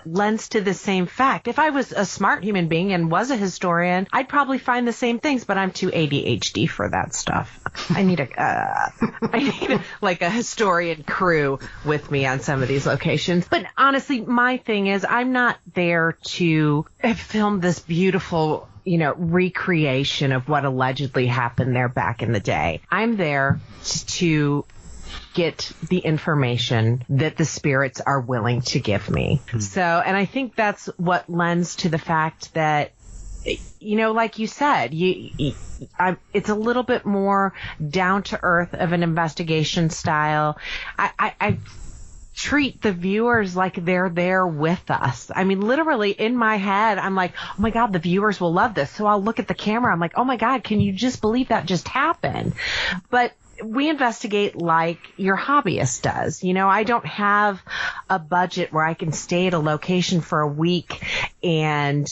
lends to the same fact. If I was a smart human being and was a historian, I'd probably find the same things, but I'm too ADHD for that stuff. I need a historian crew with me on some of these locations. But honestly, my thing is, I'm not there to film this beautiful, recreation of what allegedly happened there back in the day. I'm there to get the information that the spirits are willing to give me. So, and I think that's what lends to the fact that, like you said, it's a little bit more down to earth of an investigation style. I treat the viewers like they're there with us. Literally in my head, I'm like, oh my God, the viewers will love this. So I'll look at the camera. I'm like, oh my God, can you just believe that just happened? But we investigate like your hobbyist does. I don't have a budget where I can stay at a location for a week and,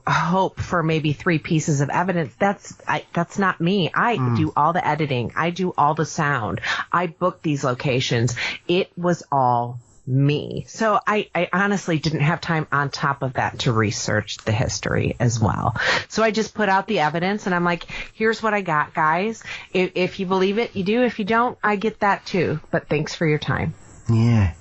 hope for maybe 3 pieces of evidence. That's not me. I do all the editing. I do all the sound. I book these locations. It was all me. So I honestly didn't have time on top of that to research the history as well. So I just put out the evidence and I'm like, here's what I got, guys. If you believe it, you do. If you don't, I get that too. But thanks for your time. Yeah.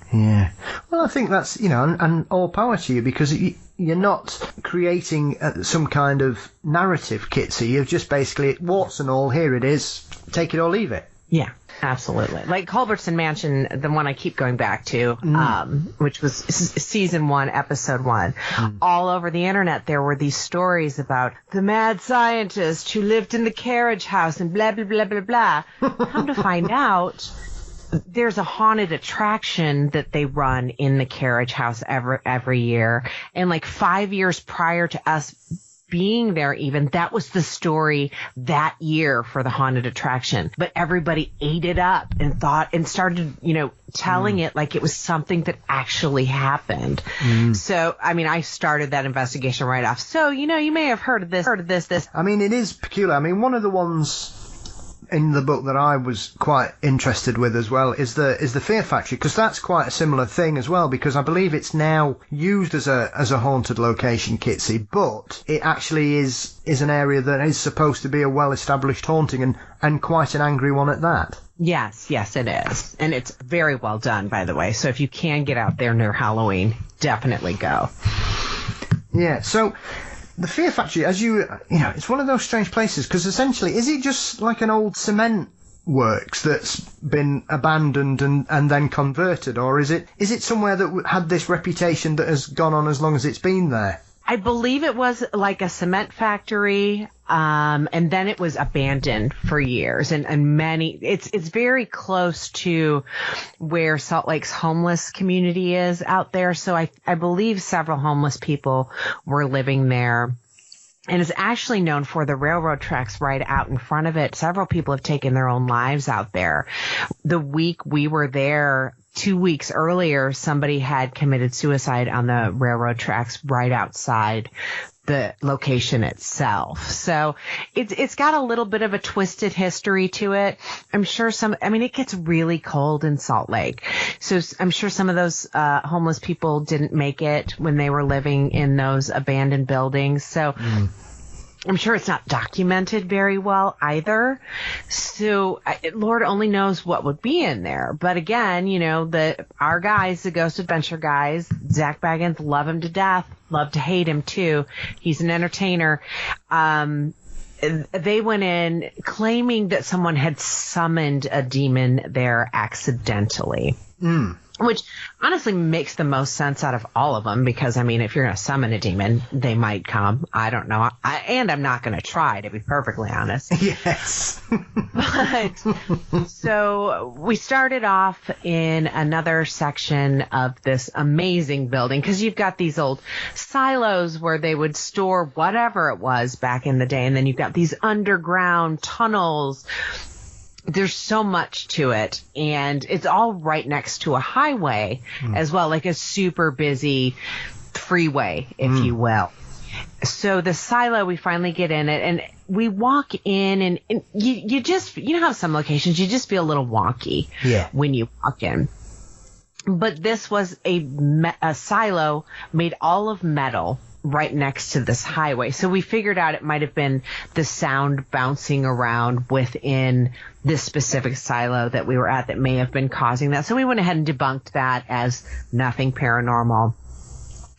Well, I think that's, and all power to you, because you're not creating some kind of narrative, Kitsy. You're just basically, warts and all, here it is, take it or leave it. Yeah, absolutely. Like Culbertson Mansion, the one I keep going back to, which was season 1, episode 1. All over the internet, there were these stories about the mad scientist who lived in the carriage house and blah, blah, blah, blah, blah. Come to find out, there's a haunted attraction that they run in the carriage house every year. And like 5 years prior to us being there, even, that was the story that year for the haunted attraction. But everybody ate it up and thought and started, telling it like it was something that actually happened. So, I started that investigation right off. So, you may have heard of this. It is peculiar. One of the ones in the book that I was quite interested with as well is the Fear Factory, because that's quite a similar thing as well, because I believe it's now used as a haunted location, Kitsy, but it actually is an area that is supposed to be a well-established haunting and quite an angry one at that. Yes, it is. And it's very well done, by the way. So if you can get out there near Halloween, definitely go. Yeah, so the Fear Factory, as you know, it's one of those strange places, because essentially, is it just like an old cement works that's been abandoned and then converted, or is it somewhere that had this reputation that has gone on as long as it's been there? I believe it was like a cement factory, and then it was abandoned for years. And many, it's very close to where Salt Lake's homeless community is out there. So I believe several homeless people were living there. And it's actually known for the railroad tracks right out in front of it. Several people have taken their own lives out there. The week we were there, 2 weeks earlier, somebody had committed suicide on the railroad tracks right outside the location itself. So it's got a little bit of a twisted history to it. I'm sure it gets really cold in Salt Lake. So I'm sure some of those homeless people didn't make it when they were living in those abandoned buildings. So I'm sure it's not documented very well either. So Lord only knows what would be in there. But again, our guys, the Ghost Adventure guys, Zach Baggins, love him to death, love to hate him too. He's an entertainer. They went in claiming that someone had summoned a demon there accidentally. Which honestly makes the most sense out of all of them, because, if you're going to summon a demon, they might come. I don't know. And I'm not going to try, to be perfectly honest. Yes. But so we started off in another section of this amazing building, because you've got these old silos where they would store whatever it was back in the day. And then you've got these underground tunnels. There's so much to it, and it's all right next to a highway as well, like a super busy freeway, if you will. So the silo, we finally get in it, and we walk in, and you just, how some locations you just feel a little wonky when you walk in. But this was a silo made all of metal right next to this highway. So we figured out it might have been the sound bouncing around within this specific silo that we were at that may have been causing that. So we went ahead and debunked that as nothing paranormal.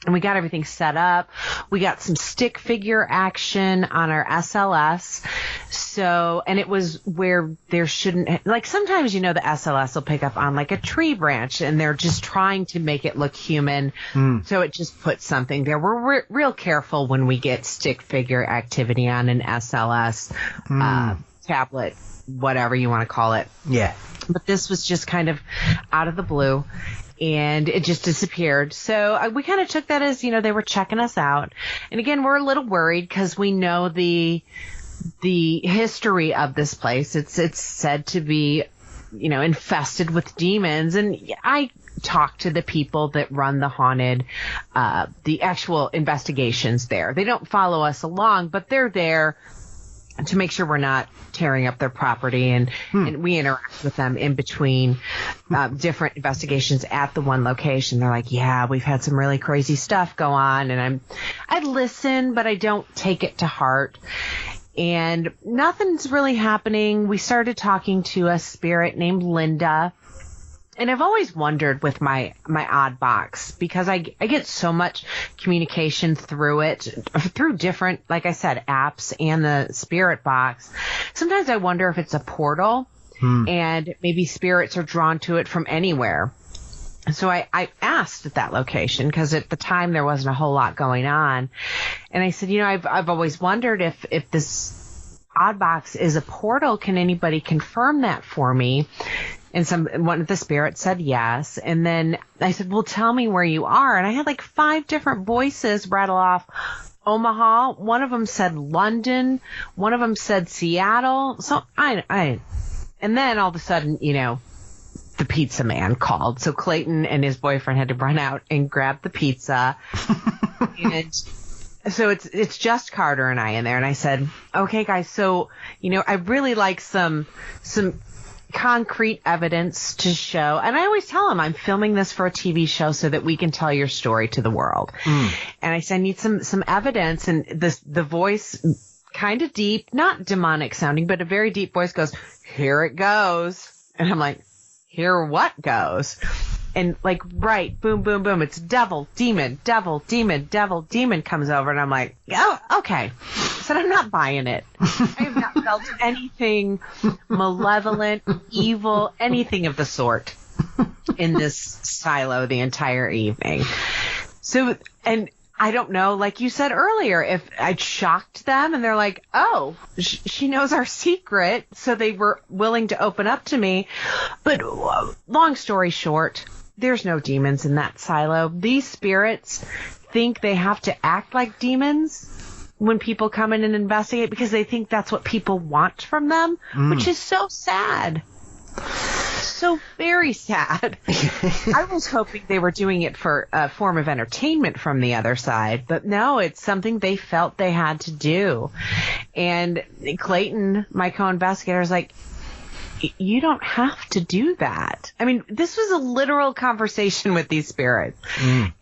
And we got everything set up. We got some stick figure action on our SLS. So, and it was where there shouldn't, like sometimes, the SLS will pick up on like a tree branch and they're just trying to make it look human. So it just puts something there. We're real careful when we get stick figure activity on an SLS, tablet, whatever you want to call it. Yeah. But this was just kind of out of the blue. And it just disappeared. So we kind of took that as, they were checking us out. And again, we're a little worried because we know the history of this place. It's said to be, infested with demons. And I talked to the people that run the haunted, the actual investigations there. They don't follow us along, but they're there to make sure we're not tearing up their property, and we interact with them in between different investigations at the one location. They're like, yeah, we've had some really crazy stuff go on, and I listen, but I don't take it to heart. And nothing's really happening. We started talking to a spirit named Linda. And I've always wondered with my odd box, because I get so much communication through it, through different, like I said, apps and the spirit box. Sometimes I wonder if it's a portal and maybe spirits are drawn to it from anywhere. So I asked at that location, because at the time there wasn't a whole lot going on. And I said, I've always wondered if this odd box is a portal. Can anybody confirm that for me? And one of the spirits said yes. And then I said, well, tell me where you are. And I had like 5 different voices rattle off Omaha. One of them said London. One of them said Seattle. So and then all of a sudden, the pizza man called. So Clayton and his boyfriend had to run out and grab the pizza. And so it's just Carter and I in there. And I said, okay, guys, so, I really like some concrete evidence to show. And I always tell them I'm filming this for a TV show so that we can tell your story to the world. And I said, I need some evidence. And the voice, kind of deep, not demonic sounding, but a very deep voice goes, here it goes. And I'm like, here what goes? and like, right, boom, boom, boom, it's devil, demon comes over, and I'm like, oh, okay. I said, I'm not buying it. I have not felt anything malevolent, evil, anything of the sort in this silo the entire evening. So, and I don't know, like you said earlier, if I'd shocked them and they're like, oh, she knows our secret, so they were willing to open up to me. But long story short, there's no demons in that silo. These spirits think they have to act like demons when people come in and investigate because they think that's what people want from them, which is so sad. So very sad. I was hoping they were doing it for a form of entertainment from the other side, but no, it's something they felt they had to do. And Clayton, my co-investigator, is like, you don't have to do that. I mean, this was a literal conversation with these spirits.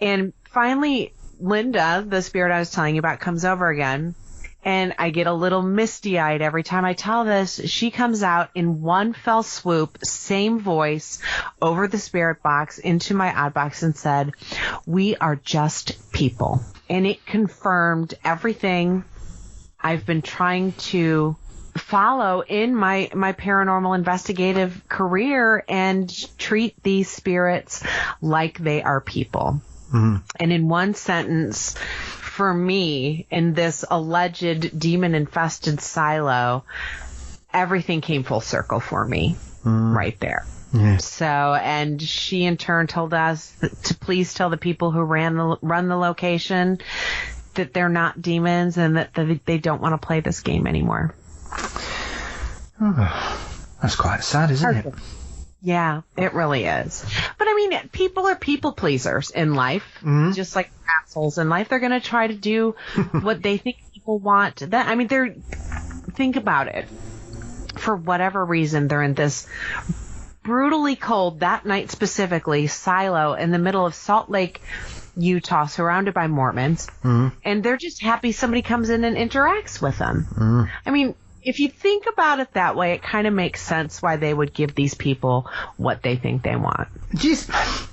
And finally, Linda, the spirit I was telling you about, comes over again. And I get a little misty-eyed every time I tell this. She comes out in one fell swoop, same voice, over the spirit box into my odd box and said, we are just people. And it confirmed everything I've been trying to follow in my paranormal investigative career and treat these spirits like they are people. And in one sentence, for me, in this alleged demon-infested silo, everything came full circle for me right there. Yeah. So, and she in turn told us to please tell the people who run the location that they're not demons and that they don't want to play this game anymore. Oh, that's quite sad, isn't it? Yeah, it really is. But I mean, people are people pleasers in life, just like assholes in life. They're going to try to do what they think people want. Think about it. For whatever reason, they're in this brutally cold, that night specifically, silo in the middle of Salt Lake, Utah, surrounded by Mormons. And they're just happy somebody comes in and interacts with them. I mean, if you think about it that way, it kind of makes sense why they would give these people what they think they want.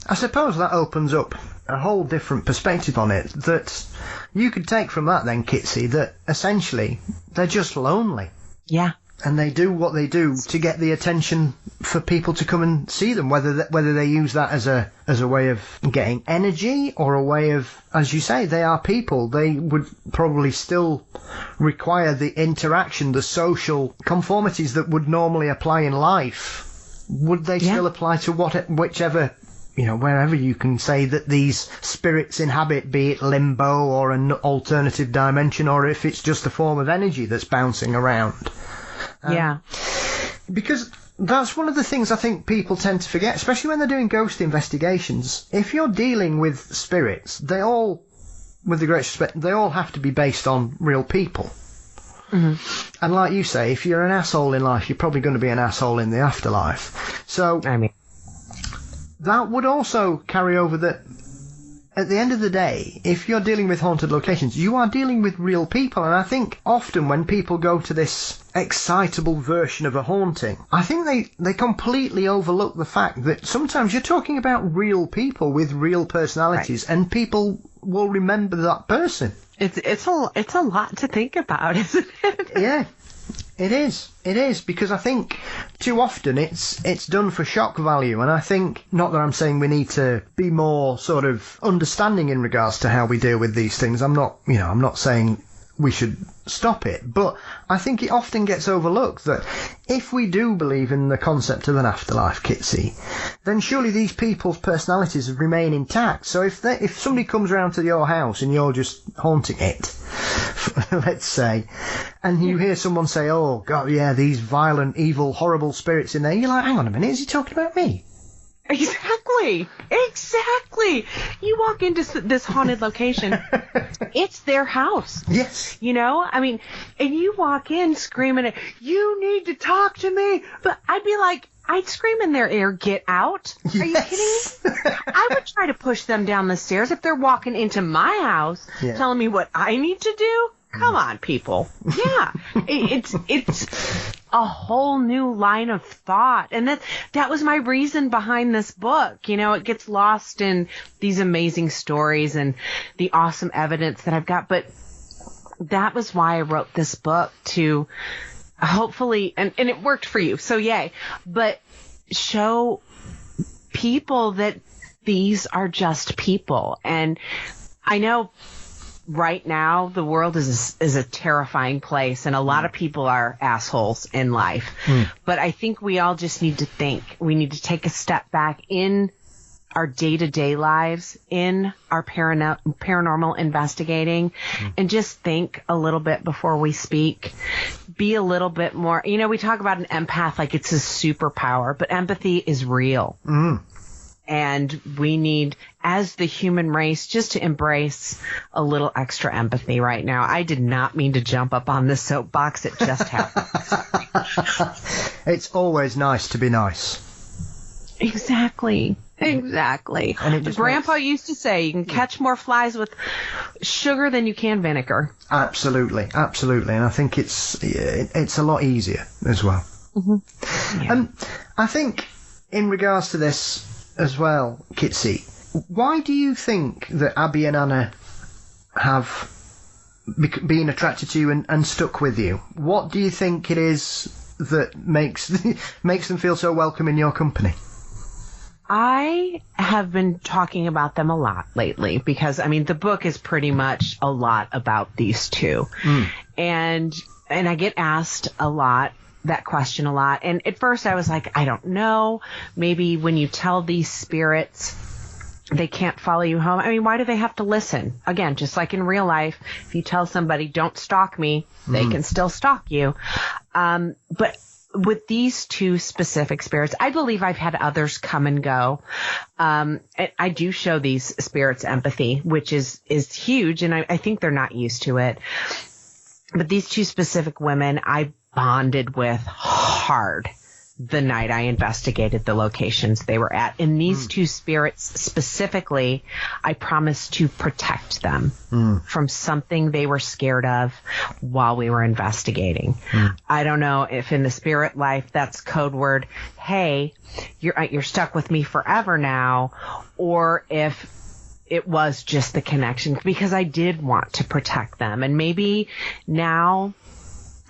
I suppose that opens up a whole different perspective on it that you could take from that then, Kitsy, that essentially they're just lonely. Yeah. And they do what they do to get the attention for people to come and see them, whether they use that as a way of getting energy or a way of, as you say, they are people. They would probably still require the interaction, the social conformities that would normally apply in life. Would they still apply to whichever, wherever you can say that these spirits inhabit, be it limbo or an alternative dimension, or if it's just a form of energy that's bouncing around? Because that's one of the things I think people tend to forget, especially when they're doing ghost investigations. If you're dealing with spirits, they all, with the greatest respect, they all have to be based on real people. And like you say, if you're an asshole in life, you're probably going to be an asshole in the afterlife. So that would also carry over that at the end of the day, if you're dealing with haunted locations, you are dealing with real people. And I think often when people go to this excitable version of a haunting, I think they completely overlook the fact that sometimes you're talking about real people with real personalities, and people will remember that person. It's a lot to think about, isn't it? Yeah. It is, because I think too often it's done for shock value, and I think, not that I'm saying we need to be more sort of understanding in regards to how we deal with these things. I'm not saying we should stop it, but I think it often gets overlooked that if we do believe in the concept of an afterlife, Kitsy, then surely these people's personalities remain intact. So if somebody comes around to your house and you're just haunting it, let's say, and you hear someone say, oh God, yeah, these violent, evil, horrible spirits in there, you're like, hang on a minute, is he talking about me? Exactly. You walk into this haunted location, it's their house. Yes. And you walk in screaming, you need to talk to me. But I'd scream in their ear, get out. Are you kidding me? I would try to push them down the stairs if they're walking into my house, telling me what I need to do. Come on, people. Yeah. It's a whole new line of thought. And that was my reason behind this book. You know, it gets lost in these amazing stories and the awesome evidence that I've got. But that was why I wrote this book, to hopefully, and it worked for you, so yay, but show people that these are just people. And I know right now the world is a terrifying place, and a lot of people are assholes in life. But I think we all just need to think. We need to take a step back in our day-to-day lives, in our paranormal investigating, and just think a little bit before we speak. Be a little bit more, you know, we talk about an empath like it's a superpower, but empathy is real. And we need, as the human race, just to embrace a little extra empathy right now. I did not mean to jump up on this soapbox. It just happened. It's always nice to be nice. Exactly. And Grandpa used to say you can catch more flies with sugar than you can vinegar. Absolutely. And I think it's a lot easier as well. Yeah. I think in regards to this as well, Kitsy, why do you think that Abby and Anna have been attracted to you and stuck with you? What do you think it is that makes them feel so welcome in your company? I have been talking about them a lot lately because, I mean, the book is pretty much a lot about these two. And I get asked that question a lot. And at first I was like, I don't know. Maybe when you tell these spirits they can't follow you home. I mean, why do they have to listen? Again, just like in real life, if you tell somebody, don't stalk me, they can still stalk you. But with these two specific spirits, I believe I've had others come and go. I do show these spirits empathy, which is huge, and I think they're not used to it. But these two specific women, I bonded with hard the night I investigated the locations they were at. And these two spirits specifically, I promised to protect them from something they were scared of while we were investigating. I don't know if in the spirit life that's code word, hey, you're stuck with me forever now, or if it was just the connection, because I did want to protect them. And maybe now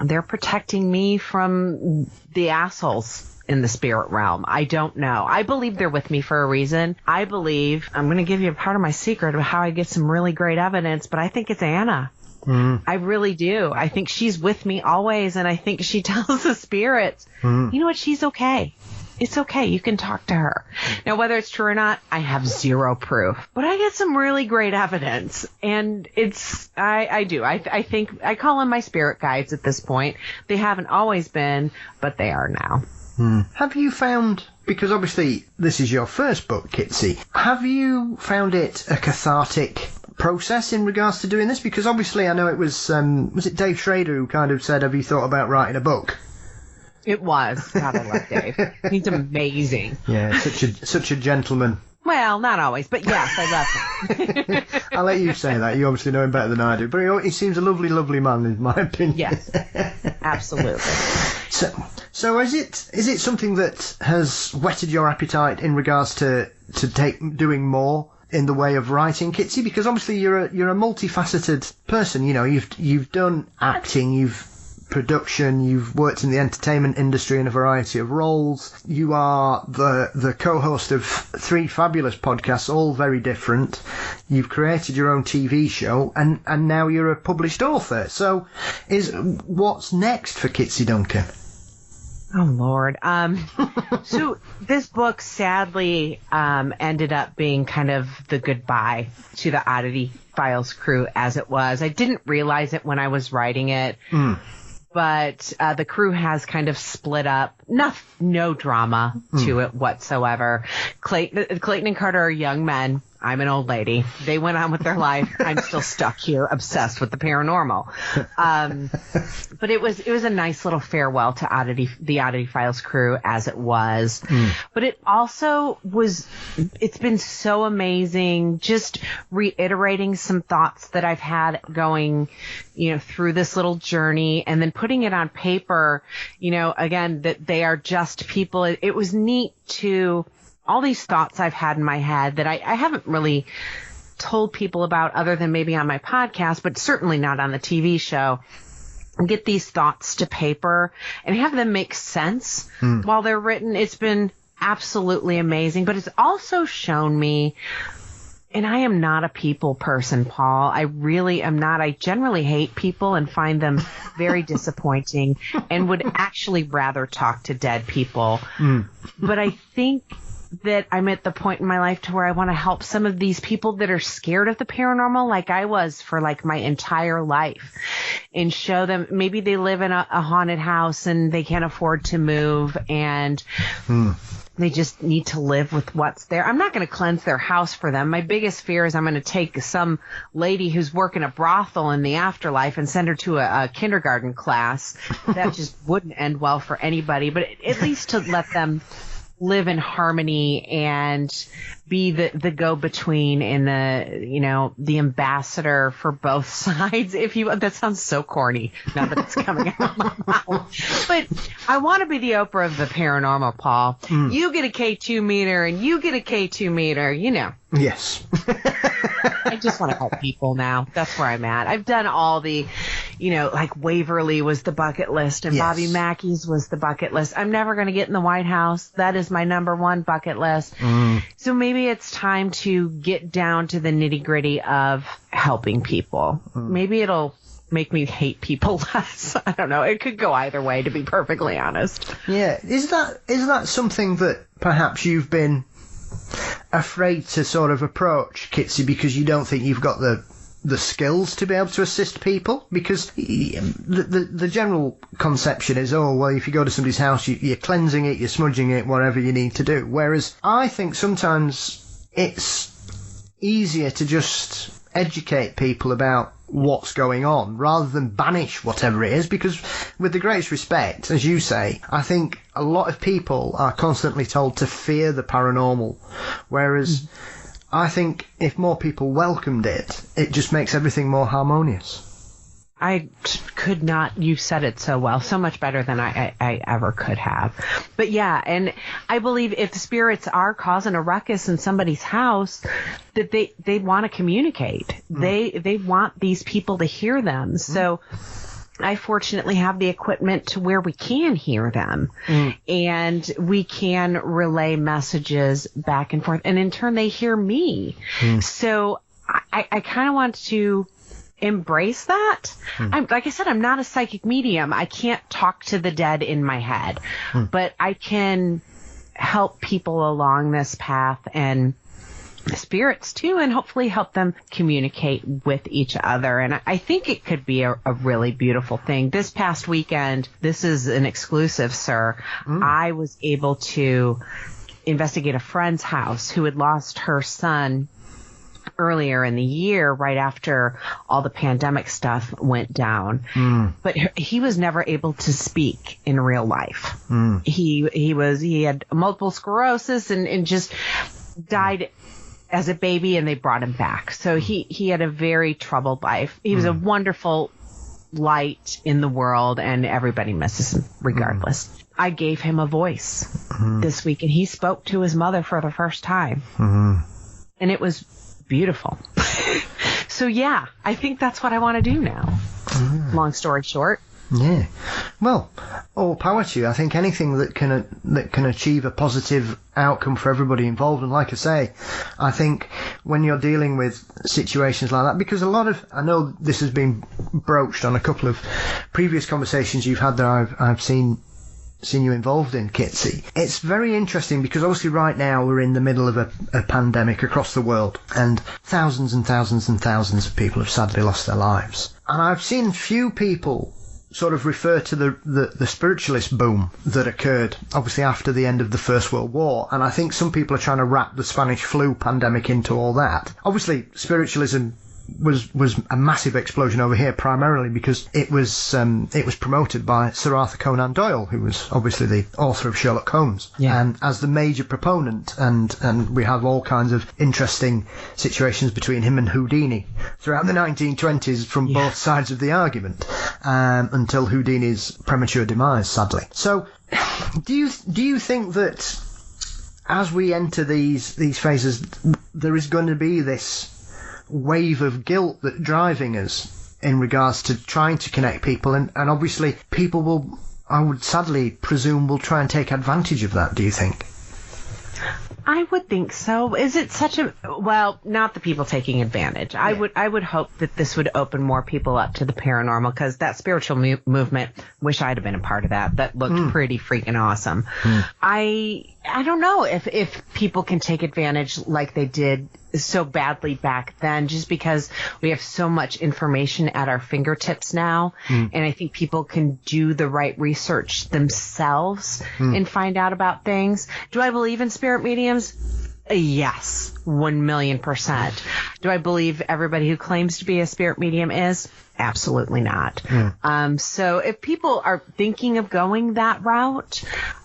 they're protecting me from the assholes in the spirit realm. I don't know. I believe they're with me for a reason. I believe, I'm going to give you a part of my secret of how I get some really great evidence, but I think it's Anna. I really do. I think she's with me always, and I think she tells the spirits, you know what, she's okay. It's okay. You can talk to her. Now, whether it's true or not, I have zero proof. But I get some really great evidence. And I do. I think I call them my spirit guides at this point. They haven't always been, but they are now. Have you found, because obviously this is your first book, Kitsy, have you found it a cathartic process in regards to doing this? Because obviously I know it was it Dave Schrader who kind of said, have you thought about writing a book? It was. God, I love Dave. He's amazing. Yeah, such a gentleman. Well, not always, but yes, I love him. I'll let you say that. You obviously know him better than I do. But he seems a lovely, lovely man, in my opinion. Yes, absolutely. So is it something that has whetted your appetite in regards to doing more in the way of writing, Kitsy? Because obviously you're a multifaceted person. You know, you've done acting, you've production, you've worked in the entertainment industry in a variety of roles. You are the co-host of 3 fabulous podcasts, all very different. You've created your own TV show, and now you're a published author. So what's next for Kitsie Duncan? Oh, Lord. So this book sadly ended up being kind of the goodbye to the Oddity Files crew as it was. I didn't realize it when I was writing it. But the crew has kind of split up. No drama to it whatsoever. Clayton and Carter are young men. I'm an old lady. They went on with their life. I'm still stuck here, obsessed with the paranormal. But it was a nice little farewell to the Oddity Files crew as it was. But it also it's been so amazing just reiterating some thoughts that I've had going, through this little journey, and then putting it on paper, again, that they are just people. It was neat to all these thoughts I've had in my head that I haven't really told people about other than maybe on my podcast, but certainly not on the TV show. Get these thoughts to paper and have them make sense while they're written. It's been absolutely amazing, but it's also shown me, and I am not a people person, Paul. I really am not. I generally hate people and find them very disappointing and would actually rather talk to dead people. But I think that I'm at the point in my life to where I want to help some of these people that are scared of the paranormal, like I was for like my entire life, and show them maybe they live in a haunted house and they can't afford to move, and they just need to live with what's there. I'm not going to cleanse their house for them. My biggest fear is I'm going to take some lady who's working a brothel in the afterlife and send her to a kindergarten class. That just wouldn't end well for anybody, but at least to let them live in harmony and be the go-between and the ambassador for both sides. That sounds so corny now that it's coming out of my mouth. But I want to be the Oprah of the paranormal, Paul. You get a K2 meter and you get a K2 meter, Yes. I just want to help people now. That's where I'm at. I've done all the, like Waverly was the bucket list and Bobby Mackey's was the bucket list. I'm never going to get in the White House. That is my number one bucket list. So maybe it's time to get down to the nitty gritty of helping people. Maybe it'll make me hate people less. I don't know. It could go either way, to be perfectly honest. Yeah. Is that something that perhaps you've been afraid to sort of approach, Kitsy, because you don't think you've got the skills to be able to assist people? Because the general conception is, if you go to somebody's house, you're cleansing it, you're smudging it, whatever you need to do. Whereas I think sometimes it's easier to just educate people about what's going on rather than banish whatever it is, because with the greatest respect, as you say, I think a lot of people are constantly told to fear the paranormal, whereas I think if more people welcomed it, it just makes everything more harmonious. I could not, you said it so well, so much better than I ever could have. But yeah, and I believe if spirits are causing a ruckus in somebody's house, that they want to communicate. They want these people to hear them. So I fortunately have the equipment to where we can hear them and we can relay messages back and forth. And in turn, they hear me. So I kind of want to embrace that. Like I said, I'm not a psychic medium. I can't talk to the dead in my head, but I can help people along this path and spirits too, and hopefully help them communicate with each other. And I think it could be a really beautiful thing. This past weekend, this is an exclusive, sir. I was able to investigate a friend's house who had lost her son earlier in the year, right after all the pandemic stuff went down. But he was never able to speak in real life. He had multiple sclerosis and just died as a baby, and they brought him back. So he had a very troubled life. He was a wonderful light in the world, and everybody misses him regardless. I gave him a voice this week, and he spoke to his mother for the first time. And it was beautiful. So yeah, I think that's what I want to do now. Long story short. Yeah. Well, all power to you. I think anything that can achieve a positive outcome for everybody involved. And like I say, I think when you're dealing with situations like that, because I know this has been broached on a couple of previous conversations you've had that I've seen you involved in, Kitsy. It's very interesting because obviously right now we're in the middle of a pandemic across the world, and thousands and thousands and thousands of people have sadly lost their lives. And I've seen few people sort of refer to the spiritualist boom that occurred, obviously, after the end of the First World War. And I think some people are trying to wrap the Spanish flu pandemic into all that. Obviously, spiritualism was a massive explosion over here, primarily because it was promoted by Sir Arthur Conan Doyle, who was obviously the author of Sherlock Holmes, and as the major proponent, and we have all kinds of interesting situations between him and Houdini throughout the 1920s from both sides of the argument, until Houdini's premature demise, sadly. So, do you think that as we enter these phases, there is going to be this wave of guilt that's driving us in regards to trying to connect people, and obviously people will, I would sadly presume, will try and take advantage of that, do you think? I would think so. Is it such a, well, not the people taking advantage. I would hope that this would open more people up to the paranormal, because that spiritual movement, wish I'd have been a part of that. That looked pretty freaking awesome. I don't know if people can take advantage like they did so badly back then, just because we have so much information at our fingertips now. And I think people can do the right research themselves and find out about things. Do I believe in spirit mediums? Yes, 1,000,000%. Do I believe everybody who claims to be a spirit medium is? Absolutely not. So if people are thinking of going that route,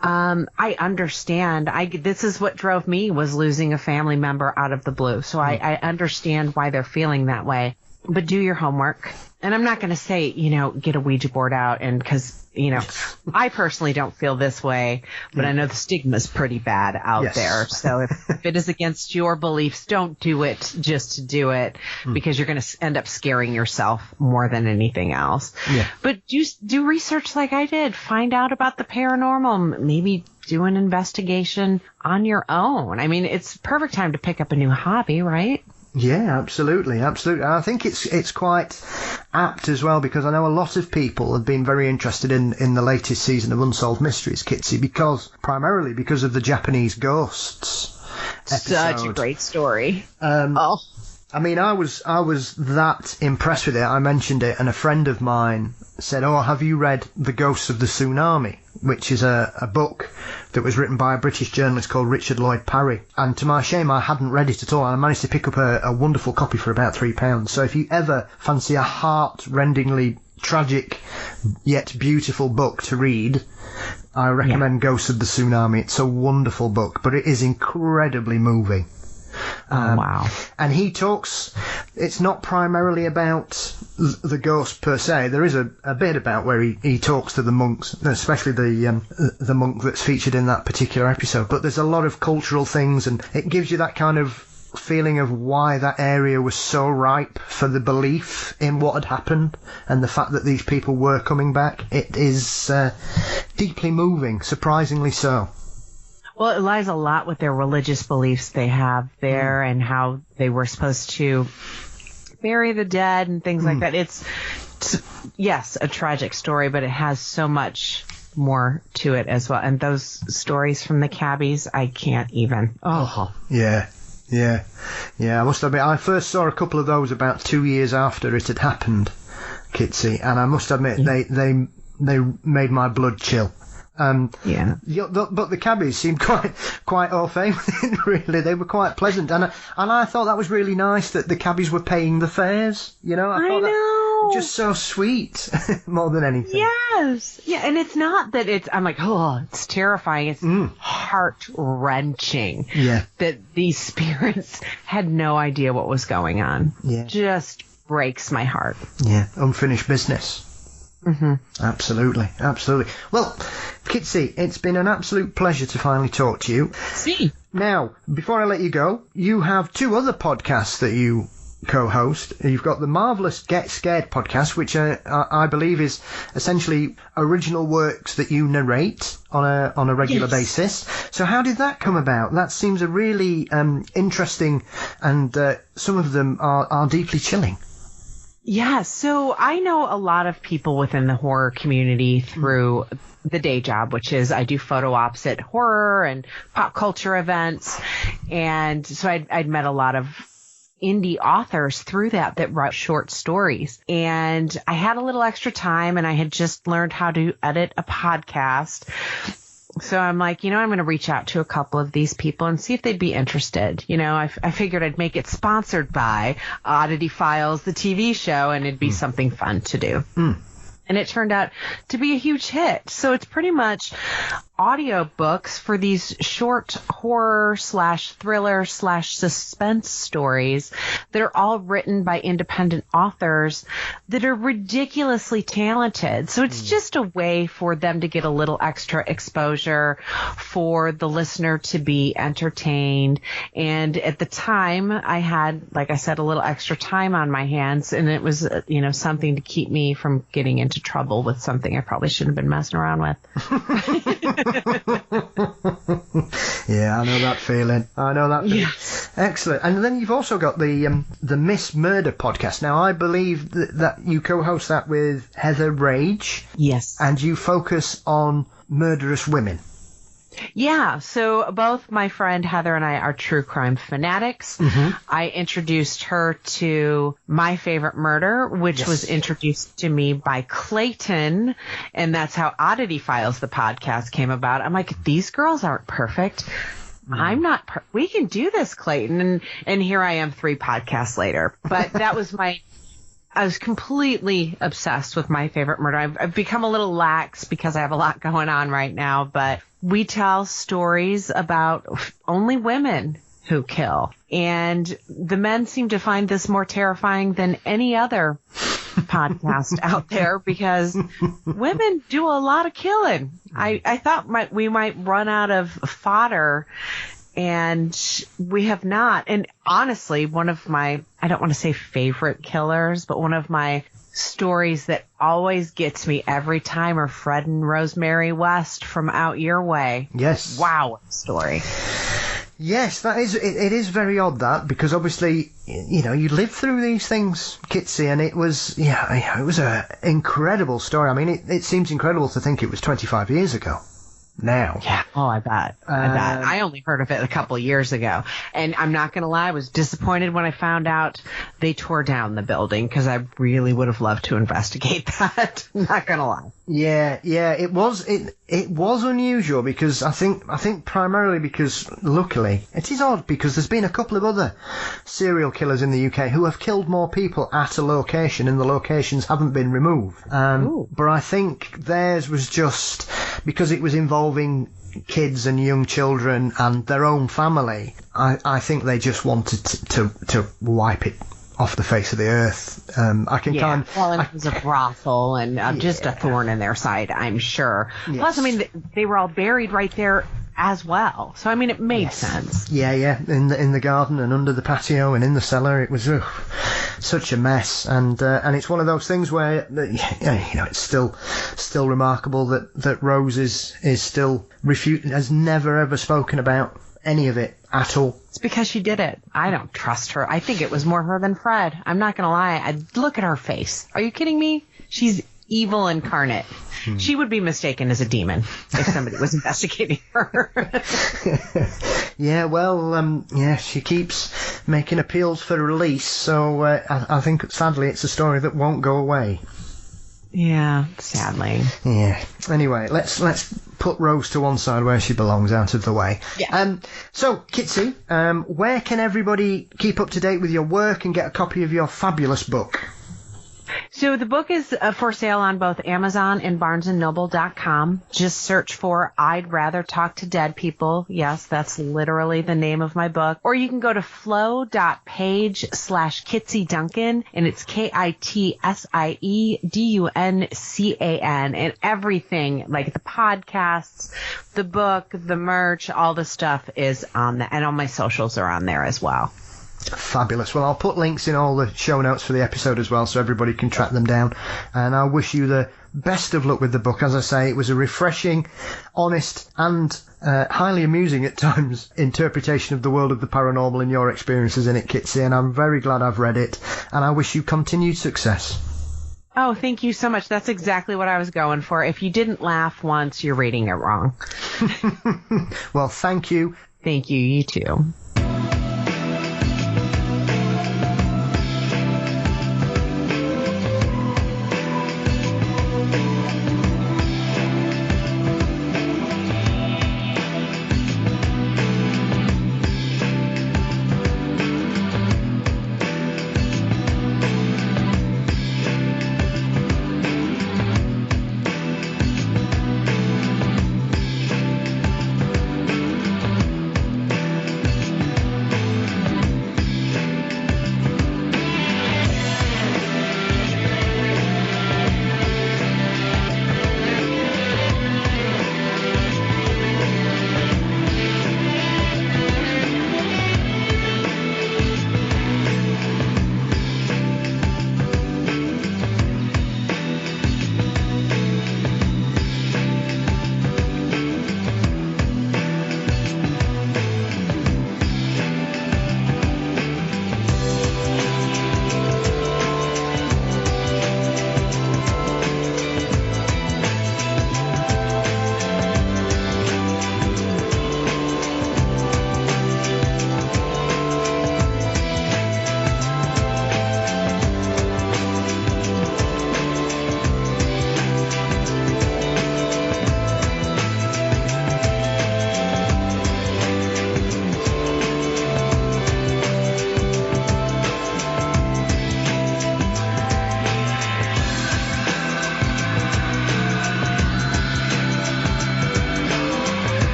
I understand. This is what drove me, was losing a family member out of the blue. So I understand why they're feeling that way. But do your homework. And I'm not going to say, get a Ouija board out, and because, I personally don't feel this way, but I know the stigma is pretty bad out there. So if it is against your beliefs, don't do it just to do it, because you're going to end up scaring yourself more than anything else. But do research like I did. Find out about the paranormal. Maybe do an investigation on your own. I mean, it's perfect time to pick up a new hobby, right? Yeah, absolutely. I think it's quite apt as well, because I know a lot of people have been very interested in the latest season of Unsolved Mysteries, Kitsy, primarily because of the Japanese ghosts episode. Such a great story. I mean, I was that impressed with it. I mentioned it, and a friend of mine said, "Oh, have you read The Ghosts of the Tsunami?" which is a book that was written by a British journalist called Richard Lloyd Parry. And to my shame, I hadn't read it at all. And I managed to pick up a wonderful copy for about £3. So if you ever fancy a heart-rendingly tragic yet beautiful book to read, I recommend Ghosts of the Tsunami. It's a wonderful book, but it is incredibly moving. Wow. And he talks, it's not primarily about the ghost per se. There is a bit about where he talks to the monks, especially the monk that's featured in that particular episode. But there's a lot of cultural things, and it gives you that kind of feeling of why that area was so ripe for the belief in what had happened, and the fact that these people were coming back. It is deeply moving, surprisingly so. Well, it lies a lot with their religious beliefs they have there, and how they were supposed to bury the dead and things like that. It's yes, a tragic story, but it has so much more to it as well. And those stories from the cabbies, I can't even. Oh. Yeah. I must admit, I first saw a couple of those about 2 years after it had happened, Kitsy, and I must admit they made my blood chill. But the cabbies seemed quite au fait with it, really. They were quite pleasant, and I thought that was really nice that the cabbies were paying the fares. I thought that just so sweet, more than anything. Yes, yeah, and it's not that I'm like, oh, it's terrifying. It's heart wrenching. Yeah, that these spirits had no idea what was going on. Yeah, just breaks my heart. Yeah, unfinished business. Mm-hmm. Absolutely. Well, Kitsy, it's been an absolute pleasure to finally talk to you. See. Now, before I let you go, you have two other podcasts that you co-host. You've got the marvellous Get Scared podcast, which I believe is essentially original works that you narrate on a regular basis. So how did that come about? That seems a really interesting, and some of them are deeply chilling. Yeah, so I know a lot of people within the horror community through the day job, which is I do photo ops at horror and pop culture events. And so I'd met a lot of, indie authors through that wrote short stories. And I had a little extra time and I had just learned how to edit a podcast. So I'm like, I'm going to reach out to a couple of these people and see if they'd be interested. I figured I'd make it sponsored by Oddity Files, the TV show, and it'd be something fun to do. And it turned out to be a huge hit. So it's pretty much audiobooks for these short horror / thriller / suspense stories that are all written by independent authors that are ridiculously talented. So it's just a way for them to get a little extra exposure, for the listener to be entertained. And at the time I had, like I said, a little extra time on my hands, and it was, something to keep me from getting into trouble with something I probably shouldn't have been messing around with. Yeah, I know that feeling. Yes. Excellent. And then you've also got the Miss Murder podcast. Now, I believe that you co-host that with Heather Rage. Yes. And you focus on murderous women. Yeah, so both my friend Heather and I are true crime fanatics. Mm-hmm. I introduced her to My Favorite Murder, which was introduced to me by Clayton, and that's how Oddity Files, the podcast, came about. I'm like, these girls aren't perfect. I'm not. We can do this, Clayton. And here I am 3 podcasts later. But that was I was completely obsessed with My Favorite Murder. I've become a little lax because I have a lot going on right now, but we tell stories about only women who kill. And the men seem to find this more terrifying than any other podcast out there because women do a lot of killing. I thought we might run out of fodder, and we have not. And honestly, one of my, I don't want to say favorite killers, but one of my stories that always gets me every time are Fred and Rosemary West from Out Your Way. Yes. Wow, story. Yes, that is. It is very odd that, because obviously, you live through these things, Kitsy, and it was an incredible story. I mean, it seems incredible to think it was 25 years ago. Now. Yeah. Oh, I bet. I only heard of it a couple of years ago. And I'm not going to lie, I was disappointed when I found out they tore down the building, because I really would have loved to investigate that. Not going to lie. Yeah. It was unusual, because I think primarily because, luckily, it is odd because there's been a couple of other serial killers in the UK who have killed more people at a location, and the locations haven't been removed. But I think theirs was just because it was involving kids and young children and their own family. I think they just wanted to wipe it off the face of the earth. It was a brothel and just a thorn in their side, I'm sure. Yes. Plus, I mean, they were all buried right there as well. So, I mean, it made sense. Yeah. In the garden and under the patio and in the cellar, it was such a mess. And it's one of those things where, it's still remarkable that Rose is still refuted, has never ever spoken about any of it at all. It's because she did it. I don't trust her. I think it was more her than Fred. I'm not going to lie. Look at her face. Are you kidding me? She's evil incarnate. She would be mistaken as a demon if somebody was investigating her. She keeps making appeals for release, so I think sadly it's a story that won't go away. Yeah, sadly. Yeah. Anyway, let's put Rose to one side where she belongs, out of the way. Yeah. So, Kitsy, where can everybody keep up to date with your work and get a copy of your fabulous book? So the book is for sale on both Amazon and BarnesandNoble.com. Just search for I'd Rather Talk to Dead People. Yes, that's literally the name of my book. Or you can go to flow.page/Kitsie Duncan, and it's KITSIEDUNCAN. And everything, like the podcasts, the book, the merch, all the stuff is on that. And all my socials are on there as well. Fabulous. Well, I'll put links in all the show notes for the episode as well, so everybody can track them down. And I wish you the best of luck with the book. As I say, it was a refreshing, honest, and highly amusing at times interpretation of the world of the paranormal and your experiences in it, Kitsy. And I'm very glad I've read it. And I wish you continued success. Oh, thank you so much. That's exactly what I was going for. If you didn't laugh once, you're reading it wrong. Well, thank you. Thank you. You too.